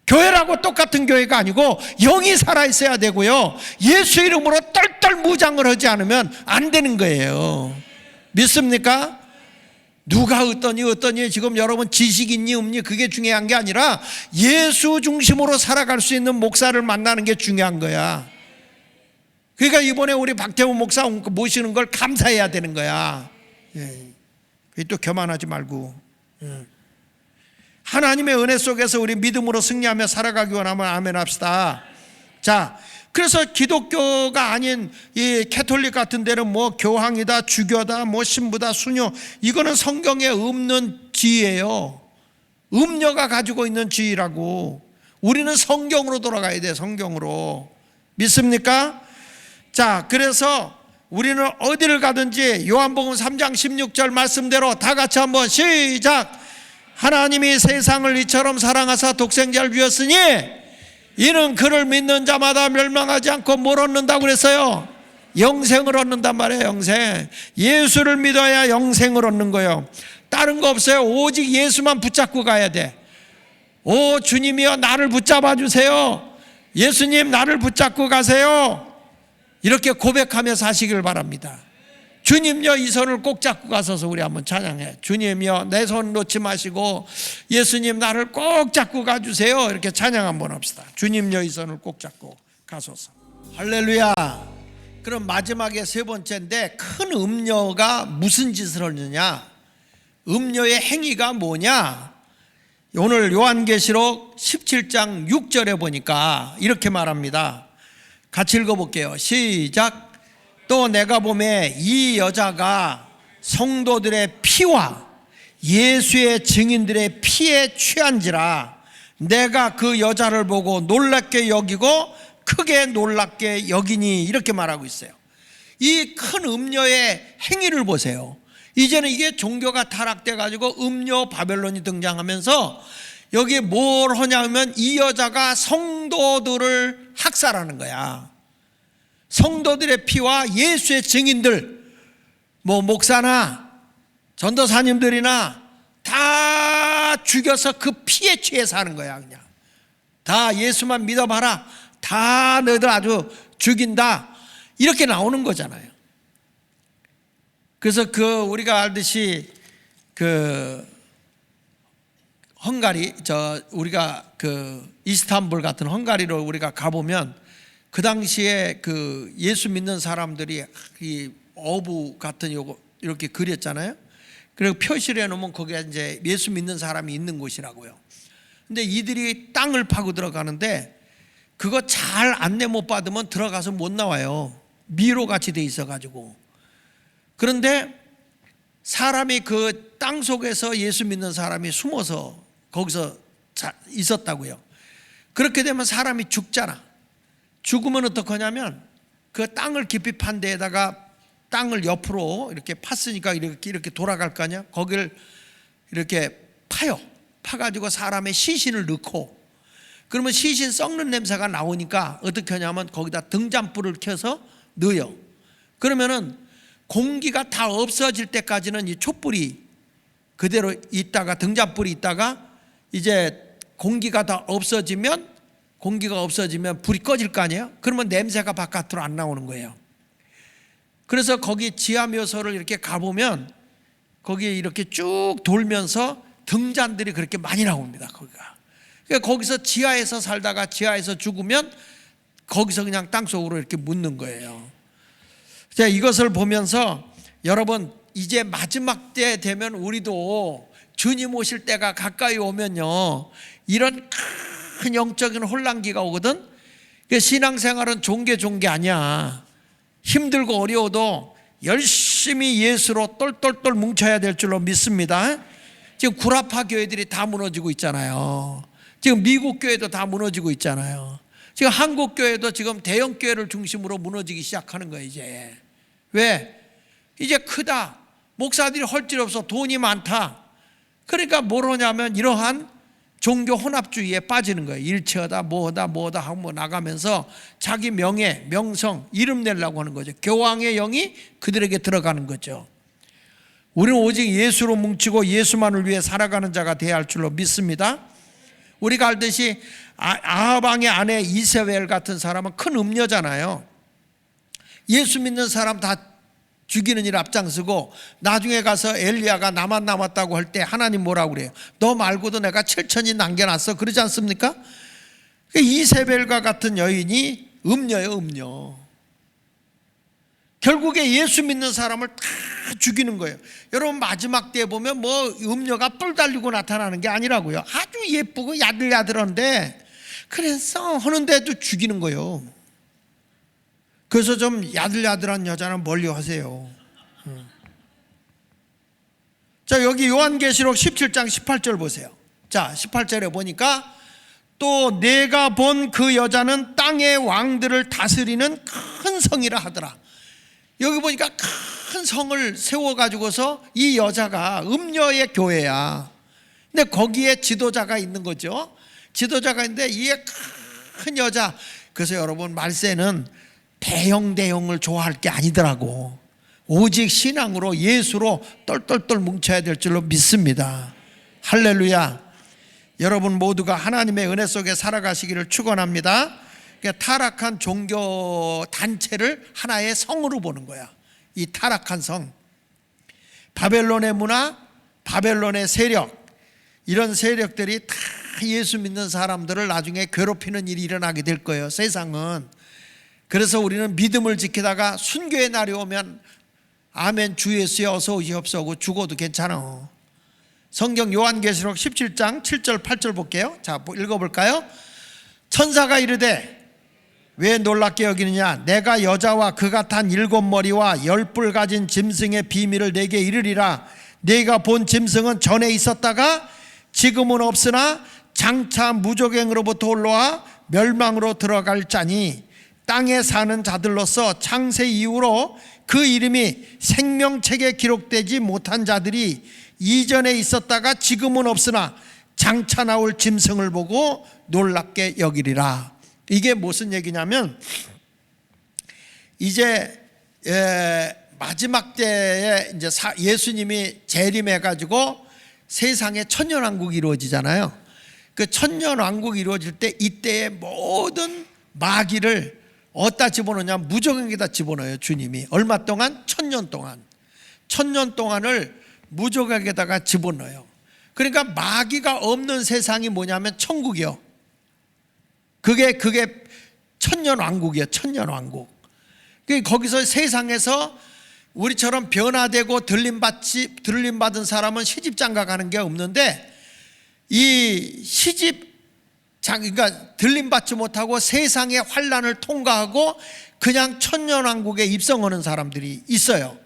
S1: 교회라고 똑같은 교회가 아니고 영이 살아있어야 되고요. 예수 이름으로 똘똘 무장을 하지 않으면 안 되는 거예요. 믿습니까? 누가 어떠니 지금 여러분 지식 있니 없니 그게 중요한 게 아니라 예수 중심으로 살아갈 수 있는 목사를 만나는 게 중요한 거야. 그러니까 이번에 우리 박태훈 목사 모시는 걸 감사해야 되는 거야. 또 교만하지 말고. 하나님의 은혜 속에서 우리 믿음으로 승리하며 살아가기 원하면 아멘 합시다. 자, 그래서 기독교가 아닌 이 캐톨릭 같은 데는 뭐 교황이다, 주교다, 뭐 신부다, 수녀, 이거는 성경에 없는 지위예요. 음녀가 가지고 있는 지위라고. 우리는 성경으로 돌아가야 돼. 성경으로. 믿습니까? 자, 그래서 우리는 어디를 가든지 요한복음 3장 16절 말씀대로 다 같이 한번 시작. 하나님이 세상을 이처럼 사랑하사 독생자를 주었으니 이는 그를 믿는 자마다 멸망하지 않고 뭘 얻는다고 그랬어요? 영생을 얻는단 말이에요. 영생. 예수를 믿어야 영생을 얻는 거예요. 다른 거 없어요. 오직 예수만 붙잡고 가야 돼. 오 주님이여 나를 붙잡아 주세요. 예수님 나를 붙잡고 가세요. 이렇게 고백하며 사시길 바랍니다. 주님여 이 손을 꼭 잡고 가서서 우리 한번 찬양해. 주님여 내 손 놓지 마시고 예수님 나를 꼭 잡고 가주세요. 이렇게 찬양 한번 합시다. 주님여 이 손을 꼭 잡고 가소서. 할렐루야. 그럼 마지막에 세 번째인데, 큰 음녀가 무슨 짓을 하느냐, 음녀의 행위가 뭐냐. 오늘 요한계시록 17장 6절에 보니까 이렇게 말합니다. 같이 읽어볼게요. 시작. 또 내가 보매 이 여자가 성도들의 피와 예수의 증인들의 피에 취한지라. 내가 그 여자를 보고 놀랍게 여기고 크게 놀랍게 여기니. 이렇게 말하고 있어요. 이 큰 음녀의 행위를 보세요. 이제는 이게 종교가 타락돼 가지고 음녀 바벨론이 등장하면서 여기에 뭘 하냐면 이 여자가 성도들을 학살하는 거야. 성도들의 피와 예수의 증인들, 목사나 전도사님들이나 다 죽여서 그 피에 취해서 하는 거야. 그냥 다 예수만 믿어봐라, 다 너희들 아주 죽인다, 이렇게 나오는 거잖아요. 그래서 우리가 알듯이 헝가리, 우리가 이스탄불 같은 헝가리로 우리가 가보면 그 당시에 예수 믿는 사람들이 이 어부 같은 요거 이렇게 그렸잖아요. 그리고 표시를 해놓으면 거기에 이제 예수 믿는 사람이 있는 곳이라고요. 근데 이들이 땅을 파고 들어가는데 그거 잘 안내 못 받으면 들어가서 못 나와요. 미로 같이 돼 있어가지고. 그런데 사람이 그 땅 속에서 예수 믿는 사람이 숨어서 거기서 있었다고요. 그렇게 되면 사람이 죽잖아. 죽으면 어떡하냐면 그 땅을 깊이 판 데에다가 땅을 옆으로 이렇게 팠으니까 이렇게 돌아갈 거 아니야. 거기를 이렇게 파요. 파가지고 사람의 시신을 넣고, 그러면 시신 썩는 냄새가 나오니까 어떻게 하냐면 거기다 등잔불을 켜서 넣어요. 그러면은 공기가 다 없어질 때까지는 이 촛불이 그대로 있다가, 등잔불이 있다가 이제 공기가 다 없어지면 불이 꺼질 거 아니에요. 그러면 냄새가 바깥으로 안 나오는 거예요. 그래서 거기 지하 묘소를 이렇게 가보면 거기 이렇게 쭉 돌면서 등잔들이 그렇게 많이 나옵니다. 거기가. 그러니까 거기서 지하에서 살다가 지하에서 죽으면 거기서 그냥 땅속으로 이렇게 묻는 거예요. 자, 이것을 보면서 여러분, 이제 마지막 때 되면 우리도 주님 오실 때가 가까이 오면요, 이런 큰 영적인 혼란기가 오거든. 신앙생활은 종교 아니야. 힘들고 어려워도 열심히 예수로 똘똘똘 뭉쳐야 될 줄로 믿습니다. 지금 구라파 교회들이 다 무너지고 있잖아요. 지금 미국 교회도 다 무너지고 있잖아요. 지금 한국 교회도 지금 대형 교회를 중심으로 무너지기 시작하는 거예요. 이제 왜? 이제 크다, 목사들이 할 일 없어, 돈이 많다. 그러니까 뭘 하냐면 이러한 종교 혼합주의에 빠지는 거예요. 일체하다 뭐하다 하고 나가면서 자기 명예, 명성, 이름 내려고 하는 거죠. 교황의 영이 그들에게 들어가는 거죠. 우리는 오직 예수로 뭉치고 예수만을 위해 살아가는 자가 되어야 할 줄로 믿습니다. 우리가 알듯이 아합 왕의 아내 이세벨 같은 사람은 큰 음녀잖아요. 예수 믿는 사람 다 죽이는 일 앞장서고, 나중에 가서 엘리야가 나만 남았다고 할 때 하나님 뭐라고 그래요? 너 말고도 내가 7천이 남겨놨어, 그러지 않습니까? 이세벨과 같은 여인이 음녀예요. 음녀. 결국에 예수 믿는 사람을 다 죽이는 거예요. 여러분, 마지막 때에 보면 음녀가 뿔 달리고 나타나는 게 아니라고요. 아주 예쁘고 야들야들한데 그래서 하는데도 죽이는 거예요. 그래서 좀 야들야들한 여자는 멀리 하세요. 자, 여기 요한계시록 17장 18절 보세요. 자, 18절에 보니까 또 내가 본 그 여자는 땅의 왕들을 다스리는 큰 성이라 하더라. 여기 보니까 큰 성을 세워가지고서 이 여자가 음녀의 교회야. 근데 거기에 지도자가 있는 거죠. 지도자가 있는데 이게 큰 여자. 그래서 여러분, 말세는 대형을 좋아할 게 아니더라고. 오직 신앙으로 예수로 똘똘똘 뭉쳐야 될 줄로 믿습니다. 할렐루야. 여러분 모두가 하나님의 은혜 속에 살아가시기를 축원합니다. 그러니까 타락한 종교 단체를 하나의 성으로 보는 거야. 이 타락한 성, 바벨론의 문화, 바벨론의 세력, 이런 세력들이 다 예수 믿는 사람들을 나중에 괴롭히는 일이 일어나게 될 거예요, 세상은. 그래서 우리는 믿음을 지키다가 순교의 날이 오면 아멘 주 예수여 어서 오시옵소서 하고 죽어도 괜찮아. 성경 요한계시록 17장 7절 8절 볼게요. 자, 읽어볼까요? 천사가 이르되 왜 놀랍게 여기느냐, 내가 여자와 그가 탄 7머리와 10뿔 가진 짐승의 비밀을 내게 이르리라. 내가 본 짐승은 전에 있었다가 지금은 없으나 장차 무조갱으로부터 올라와 멸망으로 들어갈 자니 땅에 사는 자들로서 창세 이후로 그 이름이 생명책에 기록되지 못한 자들이 이전에 있었다가 지금은 없으나 장차 나올 짐승을 보고 놀랍게 여기리라. 이게 무슨 얘기냐면, 이제 마지막 때에 이제 예수님이 재림해가지고 세상에 천년왕국이 이루어지잖아요. 그 천년왕국이 이루어질 때 이때의 모든 마귀를 어디다 집어넣냐, 무조갱에다 집어넣어요. 주님이 얼마 동안? 천년 동안을 무조갱에다가 집어넣어요. 그러니까 마귀가 없는 세상이 뭐냐면 천국이요. 그게 천년왕국이에요. 천년왕국. 거기서 세상에서 우리처럼 변화되고 들림받은 사람은 시집장가 가는 게 없는데, 이 그러니까 들림받지 못하고 세상의 환란을 통과하고 그냥 천년왕국에 입성하는 사람들이 있어요.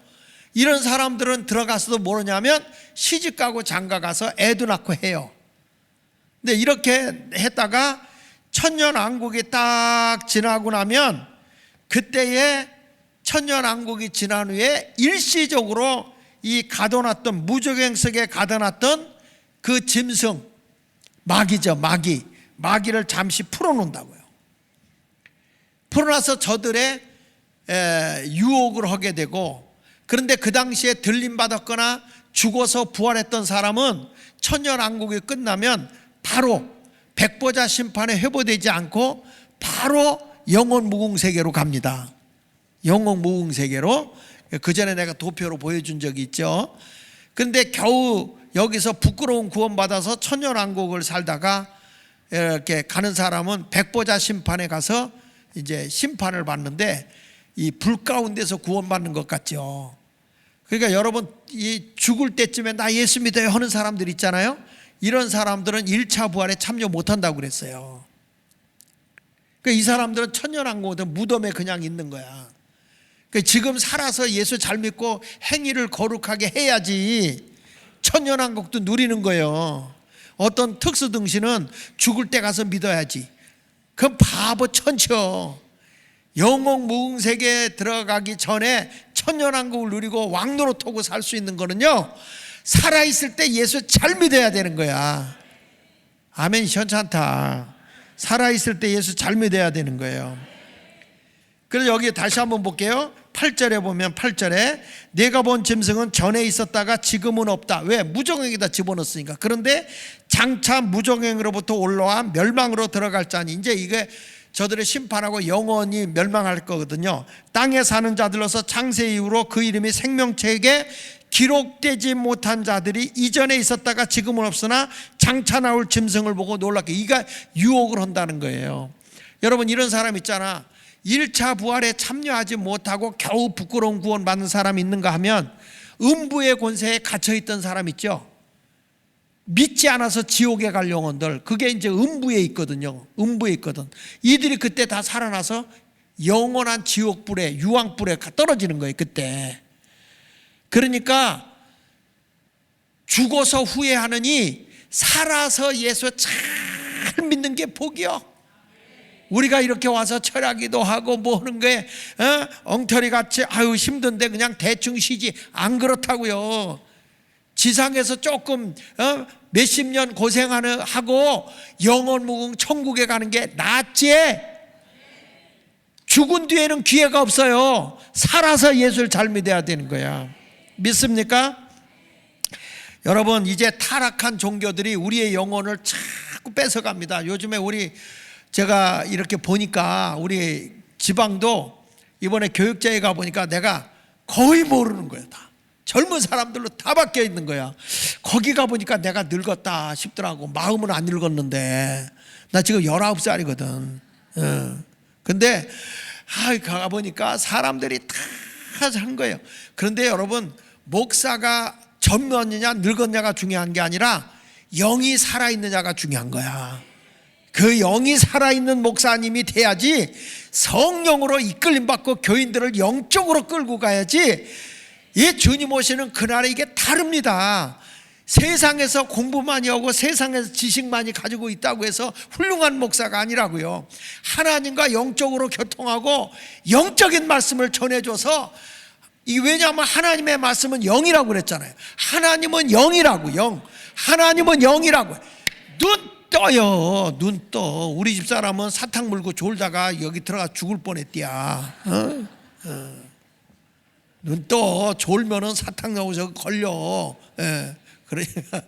S1: 이런 사람들은 들어가서도 모르냐면 시집가고 장가가서 애도 낳고 해요. 근데 이렇게 했다가 천년왕국이 딱 지나고 나면, 그때에 천년왕국이 지난 후에 일시적으로 이 가둬놨던, 무조갱 속에 가둬놨던 그 짐승, 마귀죠, 마귀를 잠시 풀어놓는다고요. 풀어놔서 저들의 유혹을 하게 되고, 그런데 그 당시에 들림받았거나 죽어서 부활했던 사람은 천년왕국이 끝나면 바로 백보자 심판에 회부되지 않고 바로 영원 무궁세계로 갑니다. 영원 무궁세계로. 그 전에 내가 도표로 보여준 적이 있죠. 그런데 겨우 여기서 부끄러운 구원받아서 천년왕국을 살다가 이렇게 가는 사람은 백보자 심판에 가서 이제 심판을 받는데, 이 불 가운데서 구원받는 것 같죠. 그러니까 여러분, 이 죽을 때쯤에 나 예수 믿어요 하는 사람들 있잖아요. 이런 사람들은 1차 부활에 참여 못한다고 그랬어요. 그러니까 이 사람들은 천년왕국은 무덤에 그냥 있는 거야. 그러니까 지금 살아서 예수 잘 믿고 행위를 거룩하게 해야지 천년왕국도 누리는 거예요. 어떤 특수등신은 죽을 때 가서 믿어야지. 그건 바보 천치요. 영원 무궁세계에 들어가기 전에 천년왕국을 누리고 왕노릇하고 살 수 있는 거는요, 살아있을 때 예수 잘 믿어야 되는 거야. 아멘. 현찮다. 살아있을 때 예수 잘 믿어야 되는 거예요. 그래서 여기 다시 한번 볼게요. 8절에 보면, 8절에 내가 본 짐승은 전에 있었다가 지금은 없다. 왜? 무조갱에다 집어넣었으니까. 그런데 장차 무조갱으로부터 올라와 멸망으로 들어갈 자니, 이제 이게 저들을 심판하고 영원히 멸망할 거거든요. 땅에 사는 자들로서 창세 이후로 그 이름이 생명책에 기록되지 못한 자들이 이전에 있었다가 지금은 없으나 장차 나올 짐승을 보고 놀랍게, 이가 유혹을 한다는 거예요. 여러분, 이런 사람 있잖아. 1차 부활에 참여하지 못하고 겨우 부끄러운 구원 받는 사람이 있는가 하면, 음부의 권세에 갇혀있던 사람 있죠. 믿지 않아서 지옥에 갈 영혼들, 그게 이제 음부에 있거든요. 음부에 있거든. 이들이 그때 다 살아나서 영원한 지옥불에, 유황불에 떨어지는 거예요, 그때. 그러니까 죽어서 후회하느니 살아서 예수 잘 믿는 게 복이요. 우리가 이렇게 와서 철야기도 하고 뭐 하는 게 엉터리 같이 아유 힘든데 그냥 대충 쉬지, 안 그렇다고요. 지상에서 조금 몇십 년 고생하고 영원 무궁 천국에 가는 게 낫지. 죽은 뒤에는 기회가 없어요. 살아서 예수를 잘 믿어야 되는 거야. 믿습니까? 여러분, 이제 타락한 종교들이 우리의 영혼을 자꾸 뺏어갑니다. 요즘에 우리 제가 이렇게 보니까 우리 지방도 이번에 교육제에 가보니까 내가 거의 모르는 거야. 다 젊은 사람들로 다 바뀌어 있는 거야. 거기 가보니까 내가 늙었다 싶더라고. 마음은 안 늙었는데 나 지금 19살이거든. 근데 가보니까 사람들이 다 한 거예요. 그런데 여러분, 목사가 젊었느냐 늙었냐가 중요한 게 아니라 영이 살아있느냐가 중요한 거야. 그 영이 살아있는 목사님이 돼야지, 성령으로 이끌림 받고 교인들을 영적으로 끌고 가야지. 이 주님 오시는 그날에 이게 다릅니다. 세상에서 공부 많이 하고 세상에서 지식 많이 가지고 있다고 해서 훌륭한 목사가 아니라고요. 하나님과 영적으로 교통하고 영적인 말씀을 전해줘서, 왜냐하면 하나님의 말씀은 영이라고 그랬잖아요. 하나님은 영이라고. 영. 하나님은 영이라고. 눈 떠요. 눈 떠. 우리 집사람은 사탕 물고 졸다가 여기 들어가 죽을 뻔했디야. 눈 떠. 졸면은 사탕 넣어서 걸려. 그러니까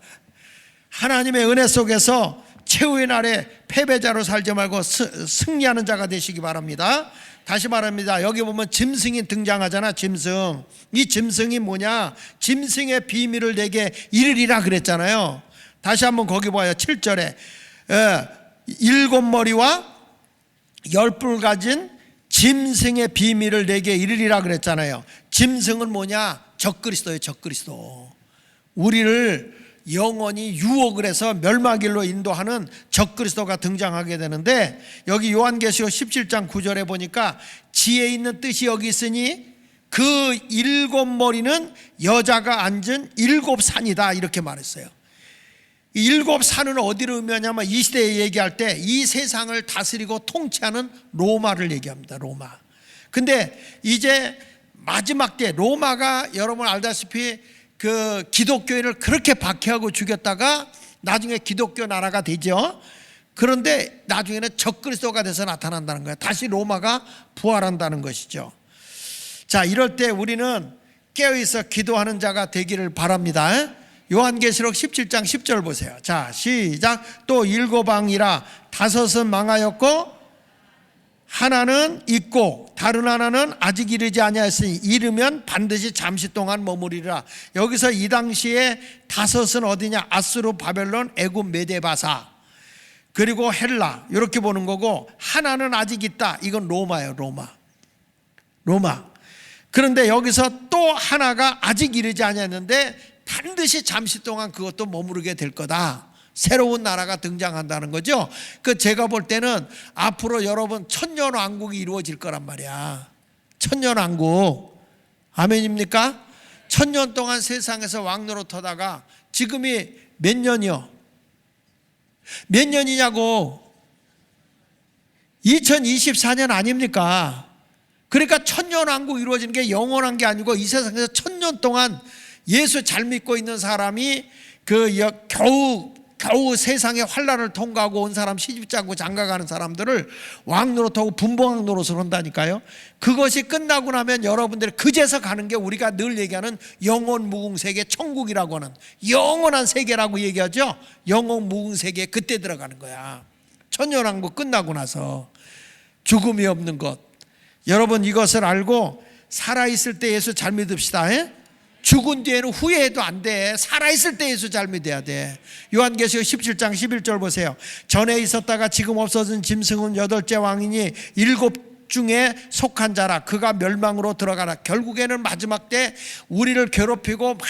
S1: 하나님의 은혜 속에서 최후의 날에 패배자로 살지 말고 승리하는 자가 되시기 바랍니다. 다시 말합니다. 여기 보면 짐승이 등장하잖아. 짐승. 이 짐승이 뭐냐? 짐승의 비밀을 내게 이르리라 그랬잖아요. 다시 한번 거기 봐요. 7절에 7머리와 10뿔 가진 짐승의 비밀을 내게 이르리라 그랬잖아요. 짐승은 뭐냐? 적그리스도예요. 적그리스도. 우리를 영원히 유혹을 해서 멸망길로 인도하는 적그리스도가 등장하게 되는데, 여기 요한계시록 17장 9절에 보니까 지혜 있는 뜻이 여기 있으니 그 7머리는 여자가 앉은 7산이다 이렇게 말했어요. 이 7산은 어디를 의미하냐면 이 시대에 얘기할 때 이 세상을 다스리고 통치하는 로마를 얘기합니다. 로마. 근데 이제 마지막 때 로마가 여러분 알다시피 그 기독교인을 그렇게 박해하고 죽였다가 나중에 기독교 나라가 되죠. 그런데 나중에는 적그리스도가 돼서 나타난다는 거예요. 다시 로마가 부활한다는 것이죠. 자, 이럴 때 우리는 깨어있어 기도하는 자가 되기를 바랍니다. 요한계시록 17장 10절 보세요. 자, 시작. 또 7왕이라 5은 망하였고 하나는 있고 다른 하나는 아직 이르지 아니하였으니 이르면 반드시 잠시 동안 머무리라. 여기서 이 당시에 5은 어디냐? 아수르, 바벨론, 애굽, 메데바사, 그리고 헬라, 이렇게 보는 거고, 하나는 아직 있다. 이건 로마예요. 로마. 그런데 여기서 또 하나가 아직 이르지 아니하였는데 반드시 잠시 동안 그것도 머무르게 될 거다. 새로운 나라가 등장한다는 거죠. 제가 볼 때는 앞으로 여러분 천년왕국이 이루어질 거란 말이야. 천년왕국. 아멘입니까? 천년 동안 세상에서 왕노릇하다가 지금이 몇 년이요? 몇 년이냐고. 2024년 아닙니까? 그러니까 천년왕국 이루어지는 게 영원한 게 아니고 이 세상에서 천년 동안 예수 잘 믿고 있는 사람이 겨우 세상의 환난을 통과하고 온 사람, 시집장구 장가가는 사람들을 왕노릇하고 분봉왕 노릇을 한다니까요. 그것이 끝나고 나면 여러분들이 그제서 가는 게 우리가 늘 얘기하는 영원 무궁세계, 천국이라고 하는 영원한 세계라고 얘기하죠. 영원 무궁세계에 그때 들어가는 거야. 천년왕국 끝나고 나서 죽음이 없는 것. 여러분 이것을 알고 살아있을 때 예수 잘 믿읍시다. 죽은 뒤에는 후회해도 안 돼. 살아있을 때 예수 잘 믿어야 돼. 요한계시록 17장 11절 보세요. 전에 있었다가 지금 없어진 짐승은 8째 왕이니 7 중에 속한 자라. 그가 멸망으로 들어가라. 결국에는 마지막 때 우리를 괴롭히고 막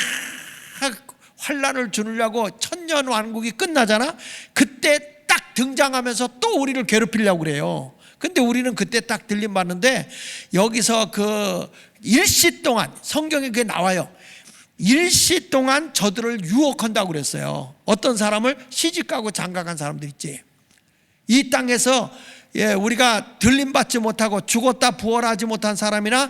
S1: 환난을 주려고 천년 왕국이 끝나잖아. 그때 딱 등장하면서 또 우리를 괴롭히려고 그래요. 근데 우리는 그때 딱 들림 받는데, 여기서 일시 동안 성경에 그게 나와요. 일시 동안 저들을 유혹한다고 그랬어요. 어떤 사람을 시집가고 장가간 사람들 있지. 이 땅에서 우리가 들림받지 못하고 죽었다 부활하지 못한 사람이나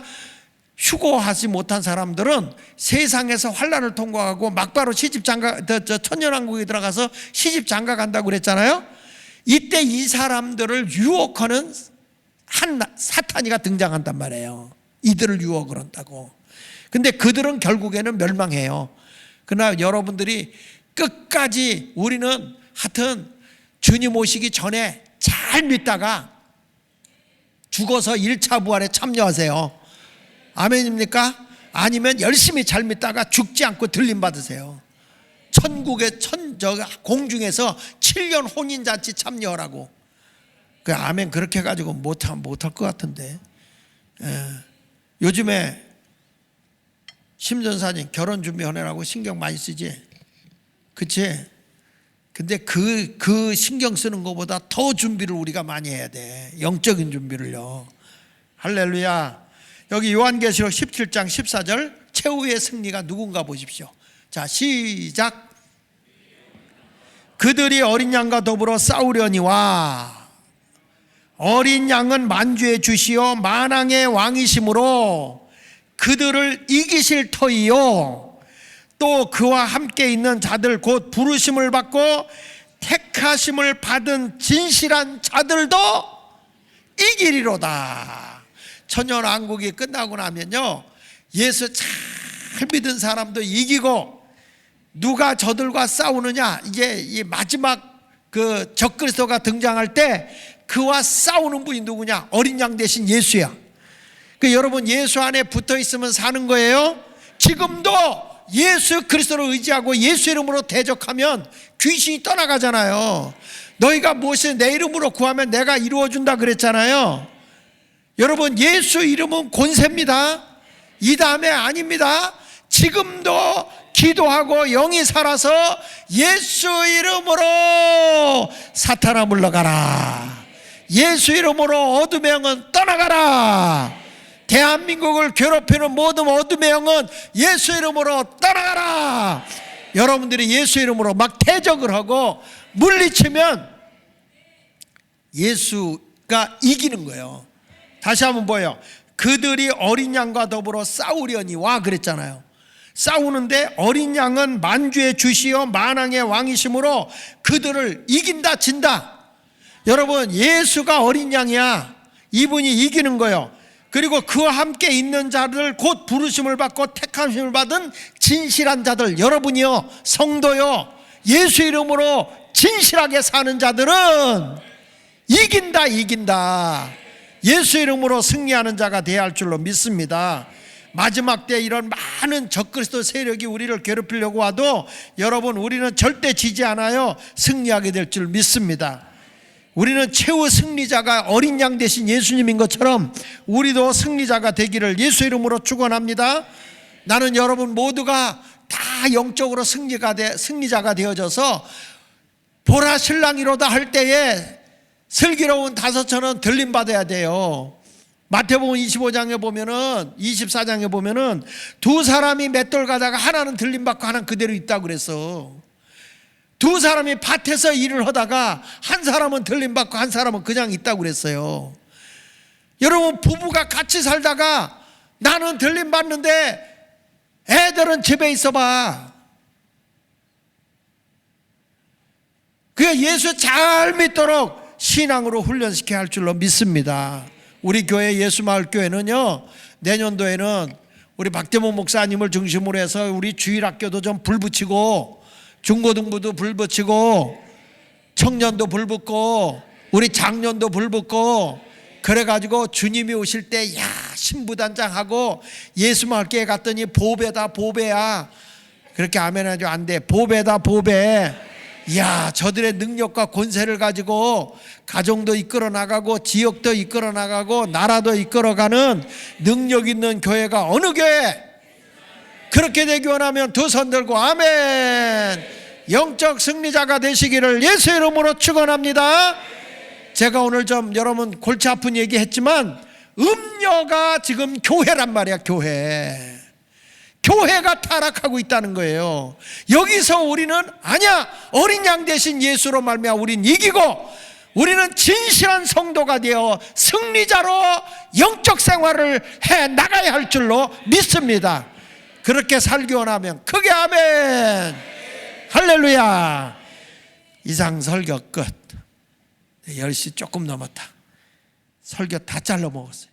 S1: 휴고하지 못한 사람들은 세상에서 환난을 통과하고 막바로 천년왕국에 들어가서 시집 장가간다고 그랬잖아요. 이때 이 사람들을 유혹하는 한 사탄이가 등장한단 말이에요. 이들을 유혹을 한다고. 근데 그들은 결국에는 멸망해요. 그러나 여러분들이 끝까지 우리는 하여튼 주님 오시기 전에 잘 믿다가 죽어서 1차 부활에 참여하세요. 아멘입니까? 아니면 열심히 잘 믿다가 죽지 않고 들림 받으세요. 천국의 공중에서 7년 혼인잔치 참여하라고. 그 아멘 그렇게 해가지고 못할 것 같은데. 요즘에 심전사님 결혼 준비하느라고 신경 많이 쓰지? 그치? 근데 그 신경 쓰는 것보다 더 준비를 우리가 많이 해야 돼. 영적인 준비를요. 할렐루야. 여기 요한계시록 17장 14절 최후의 승리가 누군가 보십시오. 자, 시작. 그들이 어린 양과 더불어 싸우려니와 어린 양은 만주의 주시요 만왕의 왕이심으로 그들을 이기실 터이요 또 그와 함께 있는 자들 곧 부르심을 받고 택하심을 받은 진실한 자들도 이기리로다. 천년왕국이 끝나고 나면요 예수 잘 믿은 사람도 이기고 누가 저들과 싸우느냐, 이제 이 마지막 그 적그리스도가 등장할 때 그와 싸우는 분이 누구냐? 어린 양 대신 예수야. 그 여러분 예수 안에 붙어 있으면 사는 거예요. 지금도 예수 그리스도를 의지하고 예수 이름으로 대적하면 귀신이 떠나가잖아요. 너희가 무엇을 내 이름으로 구하면 내가 이루어준다 그랬잖아요. 여러분 예수 이름은 권세입니다. 이 다음에 아닙니다. 지금도 기도하고 영이 살아서 예수 이름으로 사탄아 물러가라. 예수 이름으로 어둠의 영은 떠나가라. 대한민국을 괴롭히는 모든 어둠의 영은 예수 이름으로 떠나가라. 여러분들이 예수 이름으로 막 대적을 하고 물리치면 예수가 이기는 거예요. 다시 한번 보여요. 그들이 어린 양과 더불어 싸우려니와 그랬잖아요. 싸우는데 어린 양은 만주의 주시요 만왕의 왕이심으로 그들을 이긴다 진다. 여러분 예수가 어린 양이야. 이분이 이기는 거예요. 그리고 그와 함께 있는 자들 곧 부르심을 받고 택하심을 받은 진실한 자들, 여러분이요 성도요 예수 이름으로 진실하게 사는 자들은 이긴다. 예수 이름으로 승리하는 자가 되어야 할 줄로 믿습니다. 마지막 때 이런 많은 적그리스도 세력이 우리를 괴롭히려고 와도 여러분 우리는 절대 지지 않아요. 승리하게 될 줄 믿습니다. 우리는 최후 승리자가 어린 양 대신 예수님인 것처럼 우리도 승리자가 되기를 예수 이름으로 축원합니다. 나는 여러분 모두가 다 영적으로 승리자가 되어져서 보라 신랑이로다 할 때에 슬기로운 다섯처럼 들림받아야 돼요. 마태복음 25장에 보면은 24장에 보면은 두 사람이 맷돌 가다가 하나는 들림받고 하나는 그대로 있다고 그랬어. 두 사람이 밭에서 일을 하다가 한 사람은 들림받고 한 사람은 그냥 있다고 그랬어요. 여러분 부부가 같이 살다가 나는 들림받는데 애들은 집에 있어봐. 그게 예수 잘 믿도록 신앙으로 훈련시켜야 할 줄로 믿습니다. 우리 교회 예수마을교회는요 내년도에는 우리 박대모 목사님을 중심으로 해서 우리 주일학교도 좀 불 붙이고 중고등부도 불 붙이고 청년도 불 붙고 우리 장년도 불 붙고 그래가지고 주님이 오실 때 야 신부단장하고 예수마을교회 갔더니 보배다 보배야 그렇게 아멘하죠. 안 돼. 보배다 보배. 이야 저들의 능력과 권세를 가지고 가정도 이끌어 나가고 지역도 이끌어 나가고 나라도 이끌어가는 능력 있는 교회가 어느 교회? 그렇게 되기 원하면 두 손 들고 아멘. 영적 승리자가 되시기를 예수 이름으로 축원합니다. 제가 오늘 좀 여러분 골치 아픈 얘기 했지만 음녀가 지금 교회란 말이야. 교회가 타락하고 있다는 거예요. 여기서 우리는 아니야 어린 양 대신 예수로 말미암아 우린 이기고 우리는 진실한 성도가 되어 승리자로 영적 생활을 해 나가야 할 줄로 믿습니다. 그렇게 살기 원하면 크게 아멘. 할렐루야. 이상 설교 끝. 10시 조금 넘었다. 설교 다 잘라 먹었어요.